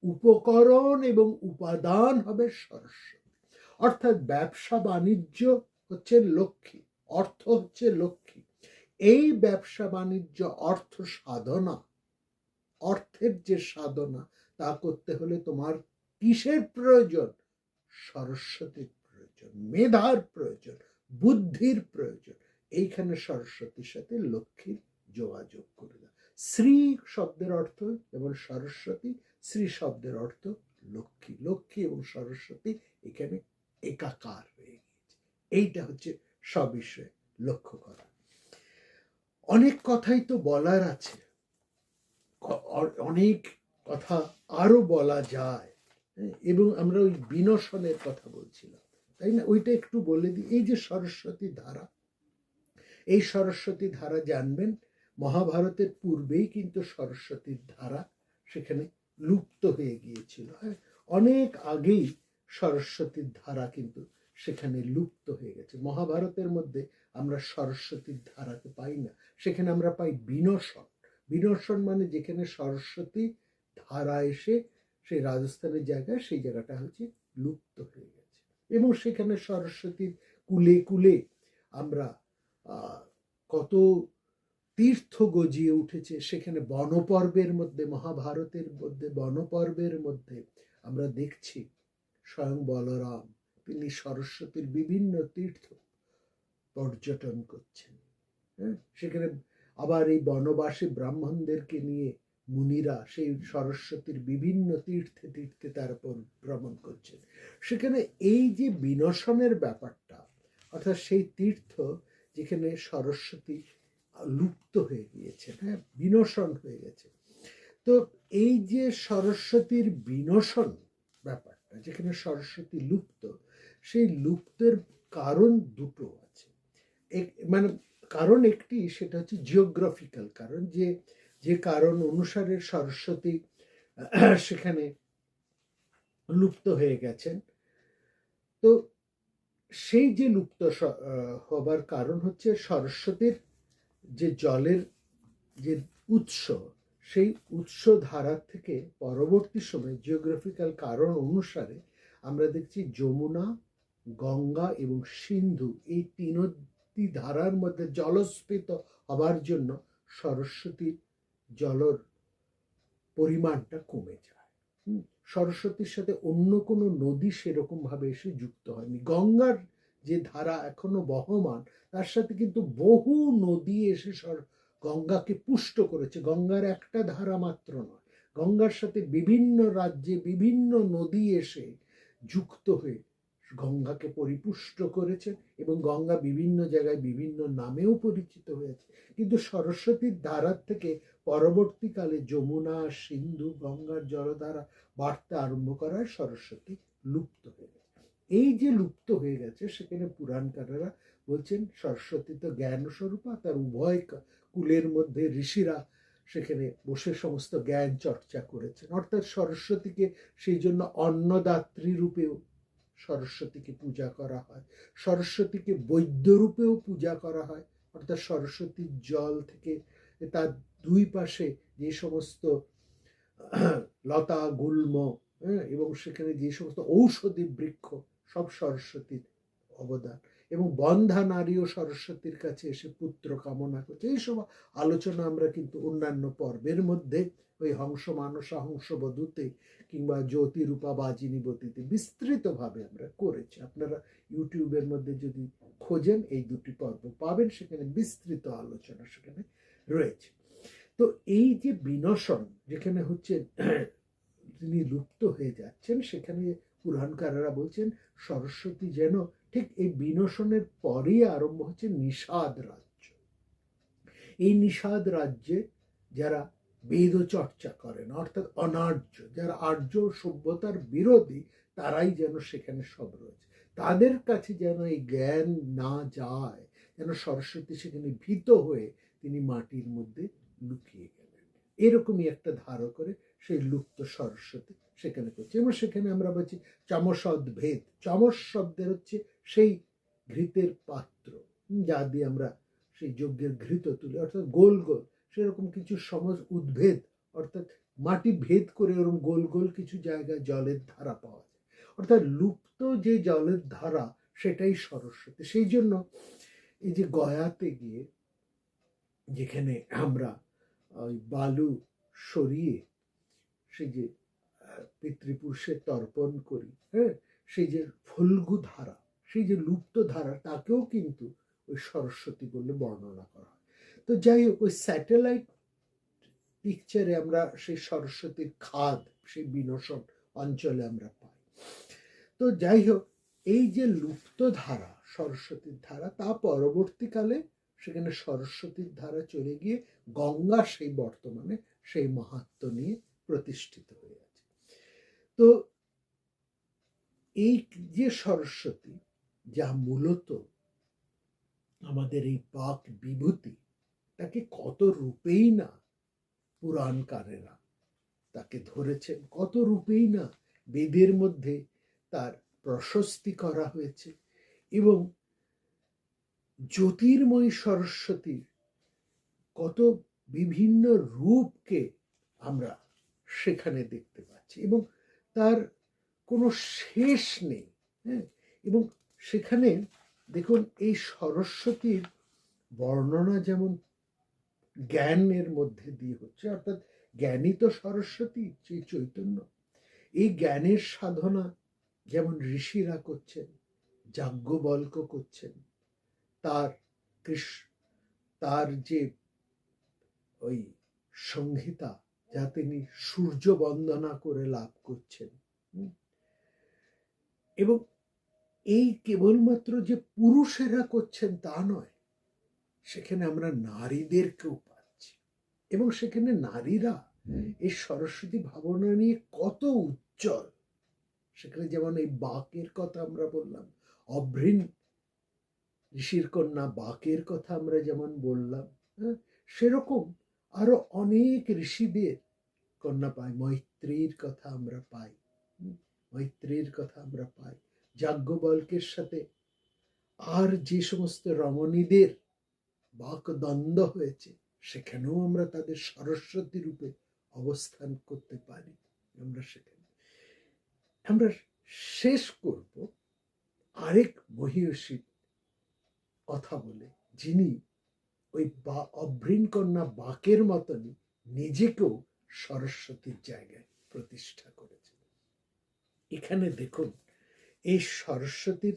[SPEAKER 1] উপকরণ এবং উপাদান হবে সরস্বতী। অর্থাৎ ব্যবসা বাণিজ্য হচ্ছে লক্ষ্মী, অর্থ হচ্ছে লক্ষ্মী। এই ব্যবসা বাণিজ্য, অর্থ সাধনা, অর্থের যে সাধনা, তা করতে হলে তোমার কিসের প্রয়োজন? সরস্বতীর প্রয়োজন, মেধার প্রয়োজন, বুদ্ধির প্রয়োজন। এইখানে সরস্বতীর সাথে লক্ষ্মীর যোগাযোগ করে দাও। শ্রী শব্দের অর্থ এবং সরস্বতী, শ্রী শব্দের অর্থ লক্ষ্মী। লক্ষ্মী এবং সরস্বতী এখানে একাকার হয়ে গিয়েছে। এইটা হচ্ছে সবিষয়ে লক্ষ্য করা। অনেক কথাই তো বলার আছে, অনেক কথা আরো বলা যায়, এবং আমরা ওই বিনশনের কথা বলছিলাম, তাই না? ওইটা একটু বলে দিই। এই যে সরস্বতী ধারা, এই সরস্বতী ধারা জানবেন মহাভারতের পূর্বেই কিন্তু সরস্বতীর ধারা সেখানে লুপ্ত হয়ে গিয়েছিল। অনেক আগেই সরস্বতীর ধারা কিন্তু সেখানে লুপ্ত হয়ে গেছে। মহাভারতের মধ্যে আমরা সরস্বতীর ধারাকে পাই না, সেখানে আমরা পাই বিনশন। বিনশন মানে যেখানে সরস্বতী ধারা এসে সেই রাজস্থানের জায়গায়, সেই জায়গাটা হচ্ছে লুপ্ত হয়ে গেছে। এবং সেখানে সরস্বতীর কুলে কুলে আমরা কত তীর্থ গজিয়ে উঠেছে। সেখানে বনপর্বের মধ্যে, মহাভারতের মধ্যে বনপর্বের মধ্যে আমরা দেখছি স্বয়ং বলরাম তিনি সরস্বতীর বিভিন্ন তীর্থ পর্যটন করছেন। সেখানে আবার এই বনবাসী ব্রাহ্মণদেরকে নিয়ে মুনিরা সেই সরস্বতীর বিভিন্ন তীর্থে তীর্থে তার উপর ভ্রমণ করছেন। সেখানে এই যে বিনশনের ব্যাপারটা, অর্থাৎ সেই তীর্থ যেখানে সরস্বতী লুপ্ত হয়ে গিয়েছে, হ্যাঁ, বিনশন হয়ে গেছে। তো এই যে সরস্বতীর বিনশন ব্যাপারটা, যেখানে সরস্বতী লুপ্ত, সেই লুপ্তের কারণ দুটো আছে। মানে কারণ একটি, সেটা হচ্ছে জিওগ্রাফিক্যাল কারণ, যে কারণ অনুসারে সরস্বতী সেখানে লুপ্ত হয়ে গেছেন। তো সেই যে লুপ্ত হবার কারণ হচ্ছে সরস্বতীর যে জলের যে উৎস, সেই উৎস ধারা থেকে পরবর্তী সময় জিওগ্রাফিক্যাল কারণ অনুসারে আমরা দেখছি যমুনা, গঙ্গা এবং সিন্ধু এই তিনটি ধারার মধ্যে জলস্ফীত হবার জন্য সরস্বতীর জলের পরিমাণটা কমে যায়। সরস্বতীর সাথে অন্য কোনো নদী সেরকম ভাবে এসে যুক্ত হয়নি। গঙ্গার যে ধারা এখনো বহমান, তার সাথে কিন্তু বহু নদী এসে গঙ্গাকে পুষ্ট করেছে। গঙ্গার একটা ধারা মাত্র নয়, গঙ্গার সাথে বিভিন্ন রাজ্যে বিভিন্ন নদী এসে যুক্ত হয়ে গঙ্গাকে পরিপুষ্ট করেছে, এবং গঙ্গা বিভিন্ন জায়গায় বিভিন্ন নামেও পরিচিত হয়েছে। কিন্তু সরস্বতীর ধারার থেকে পরবর্তীকালে যমুনা, সিন্ধু, গঙ্গার জলধারা বাড়তে আরম্ভ করায় সরস্বতী লুপ্ত হয়ে গেছে। এই যে লুপ্ত হয়ে গেছে, সেখানে পুরাণকারেরা বলছেন সরস্বতী তো জ্ঞান স্বরূপা, তার উভয় কুলের মধ্যে ঋষিরা সেখানে বসে সমস্ত জ্ঞান চর্চা করেছেন। অর্থাৎ সরস্বতীকে সেই জন্য অন্নদাত্রী রূপেও সরস্বতীকে পূজা করা হয়, সরস্বতীকে বৈদ্য রূপেও পূজা করা হয়, অর্থাৎ সরস্বতীর জল থেকে তার দুই পাশে যে সমস্ত লতা গুল্ম, এবং সেখানে যে সমস্ত ঔষধি বৃক্ষ, সব সরস্বতীর অবদান, এবং বন্ধা নারীও সরস্বতীর কাছে এসে পুত্র কামনা করছে। এইসব আলোচনা আমরা কিন্তু অন্যান্য পর্বের মধ্যে ওই হংস মানসা হংস বধূতে কিংবা জ্যোতি রূপা বাজিনীবতীতে বিস্তৃতভাবে আমরা করেছি। আপনারা ইউটিউবের মধ্যে যদি খোঁজেন এই দুটি পর্ব পাবেন, সেখানে বিস্তৃত আলোচনা সেখানে রয়েছে। তো এই যে বিনশন যেখানে হচ্ছে তিনি লুপ্ত হয়ে যাচ্ছেন, সেখানে পুরাণকারেরা বলছেন সরস্বতী যেন ঠিক এই বিনশনের পরেই আরম্ভ হচ্ছে নিষাদ রাজ্য। এই নিষাদ রাজ্যে যারা বেদ চর্চা করেন, অর্থাৎ অনার্য, যারা আর্য সভ্যতার বিরোধী, তারাই যেন সেখানে সব রয়েছে। তাদের কাছে যেন এই জ্ঞান না যায়, যেন সরস্বতী সেখানে ভীত হয়ে তিনি মাটির মধ্যে লুকিয়ে গেলেন। এরকমই একটা ধারণা করে সেই লুপ্ত সরস্বতী সেখানে করছে। এবং সেখানে আমরা বলছি চমসদ ভেদ। চমস শব্দের হচ্ছে সেই ঘৃতের পাত্র, যা দিয়ে আমরা সেই যজ্ঞের ঘৃত তুলি, অর্থাৎ গোল গোল সেরকম কিছু সমাজ উদ্ভেদ, অর্থাৎ মাটি ভেদ করে ওরকম গোল গোল কিছু জায়গায় জলের ধারা পাওয়া যায়। অর্থাৎ লুপ্ত যে জলের ধারা সেটাই সরস্বতী। সেই জন্য এই যে গয়াতে গিয়ে যেখানে আমরা ওই বালু সরিয়ে সেই যে পিতৃপুরুষের তর্পণ করি, সেই যে ফল্গু ধারা, সেই যে লুপ্ত ধারা, তাকেও কিন্তু ওই সরস্বতী বলে বর্ণনা করা হয়। তো যাই হোক, ওই স্যাটেলাইট পিকচারে আমরা সেই সরস্বতীর খাদ, সেই বিনশন অঞ্চলে আমরা পাই। তো যাই হোক, এই যে লুপ্ত ধারা সরস্বতীর ধারা, তা পরবর্তীকালে সেখানে সরস্বতীর ধারা চলে গিয়ে গঙ্গা সেই বর্তমানে সেই মাহাত্ম্য নিয়ে প্রতিষ্ঠিত হয়ে আছে। তো এই যে সরস্বতী, যা মূলত আমাদের এই বাক বিভূতি, তাকে কত রূপেই না পুরাণকারেরা তাকে ধরেছেন, কত রূপেই না বেদের মধ্যে তার প্রশস্তি করা হয়েছে। এবং জ্যোতির্ময়ী সরস্বতীর কত বিভিন্ন রূপকে আমরা সেখানে দেখতে পাচ্ছি, এবং তার কোনো শেষ নেই। এবং সেখানে দেখুন, এই সরস্বতীর বর্ণনা যেমন জ্ঞানের মধ্যে দিয়ে হচ্ছে, অর্থাৎ জ্ঞানই তো সরস্বতী, সেই চৈতন্য। এই জ্ঞানের সাধনা যেমন ঋষিরা করছেন, যাজ্ঞবল্ক্য করছেন, তার যে ওই সংহিতা, যা তিনি সূর্য বন্দনা করে লাভ করছেন। এবং এই কেবলমাত্র যে পুরুষেরা করছেন তা নয়, সেখানে আমরা নারীদেরকেও পাচ্ছি। এবং সেখানে নারীরা এই সরস্বতী ভাবনা নিয়ে কত উজ্জ্বল। সেখানে যেমন এই বাকের কথা আমরা বললাম, অভ্রিন ঋষির কন্যা বাকের কথা আমরা যেমন বললাম, সেরকম আরো অনেক ঋষিদের কন্যা পাই। মৈত্রীর কথা আমরা পাই, যাজ্ঞবল্ক্যের সাথে আর যে সমস্ত রমণীদের বাকদ্বন্দ্ব হয়েছে, সেখানেও আমরা তাদের সরস্বতী রূপে অবস্থান করতে পারি। আমরা শেষ করব আরেক মহিষীর কথা বলে, যিনি ওই অভ্রিন কন্যা বাকের মতনই নিজেকেও সরস্বতীর জায়গায় প্রতিষ্ঠা করেছেন। এখানে দেখুন, এই সরস্বতীর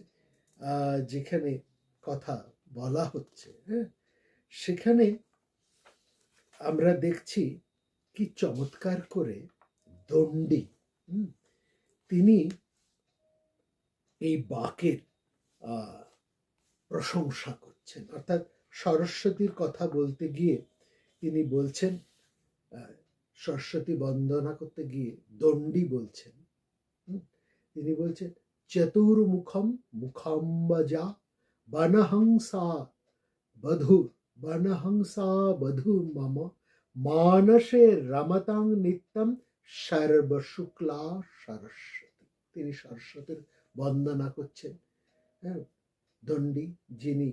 [SPEAKER 1] যেখানে কথা বলা হচ্ছে, সেখানে আমরা দেখছি কি চমৎকার করে দণ্ডী তিনি এই বাকের প্রশংসা করছেন। অর্থাৎ সরস্বতীর কথা বলতে গিয়ে তিনি বলছেন, সরস্বতী বন্দনা করতে গিয়ে দণ্ডী বলছেন, তিনি বলছেন চতুর্মুখম মুখাম্বজা বনহংসা বধুর মম মানসে রমতাং নিত্যম সর্বশুক্লা সরস্বতী। তিনি সরস্বতীর বন্দনা করছেন। দণ্ডী, যিনি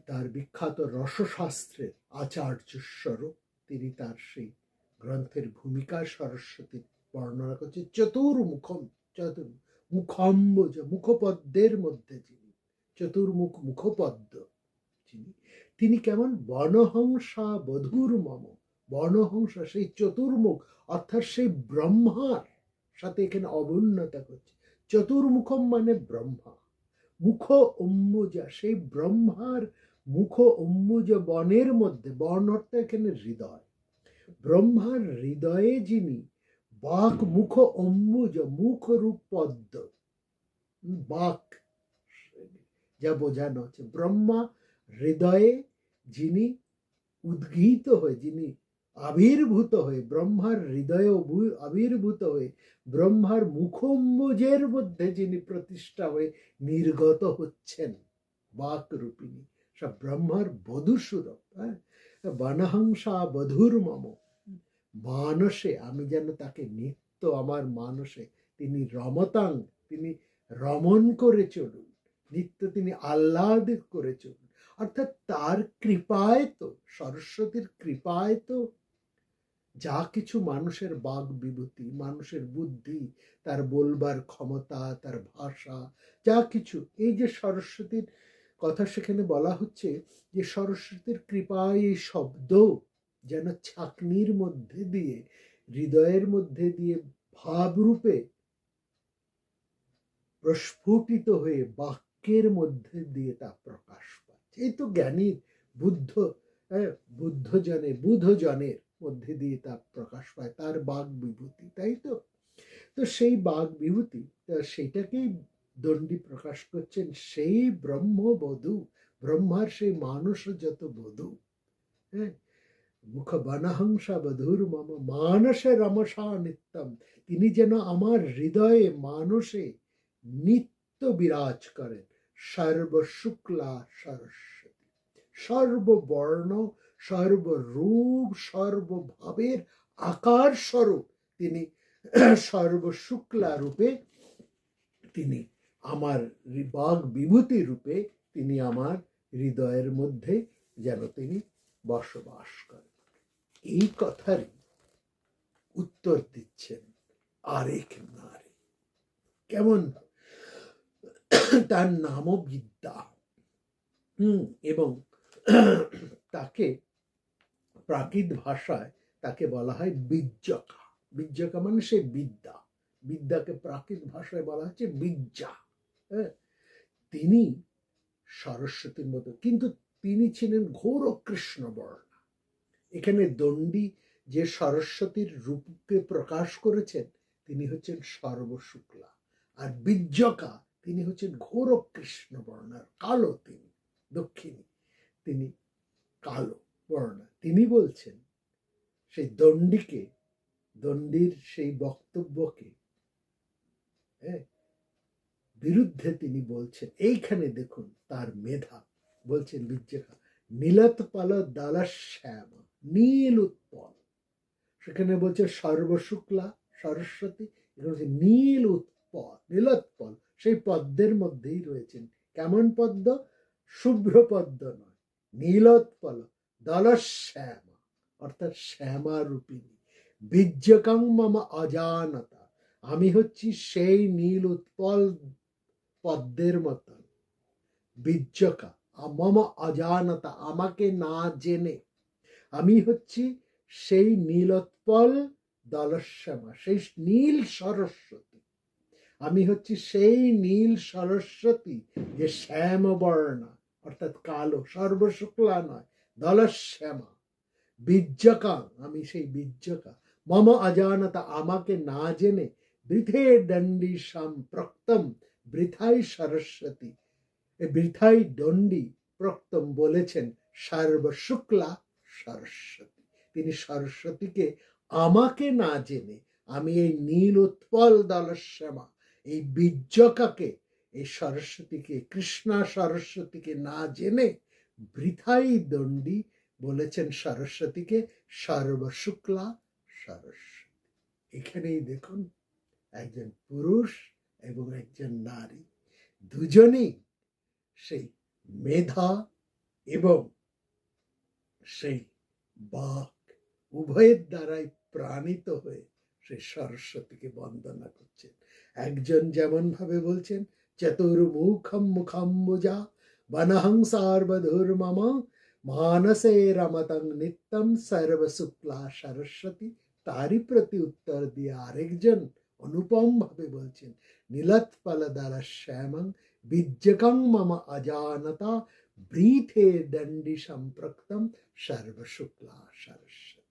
[SPEAKER 1] তার বিখ্যাত রসশাস্ত্রের আচার্য স্বরূপ তিনি তার সেই গ্রন্থের ভূমিকা সরস্বতীর বর্ণনা করছে। মুখম্বজ, মুখপদ্মের মধ্যে যিনি, চতুর্মুখ মুখপদ্ম যিনি, তিনি কেমন বনহংসা বধূর মম, বনহংসা সেই চতুর্মুখ অর্থাৎ সেই ব্রহ্মার সাথে এখানে অবুন্নতা করছে। চতুর্মুখম মানে ব্রহ্মা, মুখ অম্বুজা সেই ব্রহ্মার মুখ অম্বুজ বনের মধ্যে, বন অর্থ এখানে হৃদয়, ব্রহ্মার হৃদয়ে যিনি বাক মুখ অম্বুজ, মুখ রূপ পদ্ম, বাক যা বোঝানো হচ্ছে ব্রহ্মা হৃদয়ে যিনি উদ্গীত হয়ে, যিনি আবির্ভূত হয়ে, ব্রহ্মার হৃদয়ে আবির্ভূত হয়ে ব্রহ্মার মুখম্বুজের মধ্যে যিনি প্রতিষ্ঠা হয়ে নির্গত হচ্ছেন, বাক রূপিণী সব ব্রহ্মার বধূস্বরূপ। বনহংসা বধূর মম, মানসে আমি যেন তাকে নিত্য আমার মানসে তিনি রমতাং, তিনি রমণ করে চলুন, নিত্য তিনি আহ্লাদ করে চলুন। অর্থাৎ তার কৃপায় তো, সরস্বতীর কৃপায় তো যা কিছু মানুষের বাক বিভূতি, মানুষের বুদ্ধি, তার বলবার ক্ষমতা, তার ভাষা, যা কিছু, এই যে সরস্বতীর কথা সেখানে বলা হচ্ছে যে সরস্বতীর কৃপায় এই শব্দ যেন ছাকনির মধ্যে দিয়ে, হৃদয়ের মধ্যে দিয়ে ভাবরূপে প্রস্ফুটিত হয়ে বাক্যের মধ্যে দিয়ে তা প্রকাশ পাচ্ছে। এই তো জ্ঞানীর বুদ্ধজনের মধ্যে দিয়ে তা প্রকাশ পায়, তার বাক বিভূতি, তাই তো। তো সেই বাক বিভূতি, সেইটাকেই দণ্ডী প্রকাশ করছেন, সেই ব্রহ্মবধূ, ব্রহ্মার সেই মানসযত বধূ, হ্যাঁ, মুখ বনহংসা বধূর মম মানসে রমসা নিত্যম, তিনি যেন আমার হৃদয়ে মানসে নিত্য বিরাজ করেন। সর্বশুক্লা সরস্বতী, সর্ববর্ণ, সর্বরূপ, সর্বভাবের আকার স্বরূপ তিনি, সর্বশুক্লা রূপে তিনি আমার বাক বিভূতি রূপে তিনি আমার হৃদয়ের মধ্যে যেন তিনি বসবাস করেন। এই কথারই উত্তর দিচ্ছেন আরেক নারী। কেমন? তার নামও বিদ্যা, এবং তাকে প্রাকৃত ভাষায় তাকে বলা হয় বিজ্জকা। বিজ্জকা মানে সে বিদ্যা, বিদ্যাকে প্রাকৃত ভাষায় বলা হচ্ছে বিজ্জা। তিনি সরস্বতীর মতো, কিন্তু তিনি ছিলেন ঘোর কৃষ্ণবর্ণ। এখানে দণ্ডী যে সরস্বতীর রূপকে প্রকাশ করেছেন তিনি হচ্ছেন সর্বশুক্লা, আর বিজ্জকা তিনি হচ্ছেন ঘোর কৃষ্ণবর্ণার, কালো, তিনি দক্ষিণী, তিনি কালো বর্ণ। তিনি বলছেন সেই দণ্ডীকে, দণ্ডীর সেই বক্তব্যকে বিরুদ্ধে তিনি বলছেন, এইখানে দেখুন তার মেধা, বলছেন বিজ্জকা নীলোৎপল দলশ্যাম, নীল উৎপল, সেখানে বলছে সর্বশুক্লা সরস্বতী, এখানে হচ্ছে নীল উৎপল, নীলোৎপল, সেই পদ্মের মধ্যেই রয়েছেন। কেমন পদ্ম? শুভ্র পদ্ম নয়, নীলোৎপল দলশ্যাম, অর্থাৎ শ্যামা রূপিণী। বিজ্জকং মম অজানতা, আমি হচ্ছি সেই নীল উৎপল পদ্মের মতন। বিজ্জকা মম অজানতা, আমাকে না জেনে, আমি হচ্ছি সেই নীলোৎপল দলশ্যামা, সেই নীল সরস্বতী, আমি হচ্ছি সেই নীল সরস্বতী যে শ্যামবর্ণা, অর্থাৎ কালো, সর্বশুক্লা নয়, দলশ্যামা। বিজ্জকা, আমি সেই বিজ্জকা, মম অজানতা, আমাকে না জেনে, বৃথে দণ্ডী সম্প্রক্তম, বৃথাই সরস্বতী, বৃথাই দণ্ডী প্রক্তম বলেছেন সর্বশুক্লা সরস্বতী। তিনি সরস্বতীকে আমাকে না জেনে, আমি এই নীল উৎপল দলশ্যামা, এই বিজ্জকাকে, এই সরস্বতীকে, কৃষ্ণা সরস্বতীকে না জেনে বৃথাই দণ্ডী বলেছেন সরস্বতীকে সর্বশুক্লা সরস্বতী। এখানেই দেখুন একজন পুরুষ এবং একজন নারী, দুজনেই সেই মেধা এবং সেই বাক উভয়ের দ্বারাই প্রাণিত হয়ে সে সরস্বতীকে বন্দনা করছেন। একজন যেমন ভাবে বলছেন, চতুর্মুখম মুখাম্বুজা বনহং সার্বধুর্মম মানসে রমতং নিত্যম সর্বশুক্লা সরস্বতী। তারই প্রতি উত্তর দিয়ে আরেকজন অনুপম ভাবে বলছেন, নীলোৎপলদল শ্যামং বিজ্জকং মম অজানতা বৃথে দণ্ডি সম্পৃক্তম সর্বশুক্লা সরস্বতী।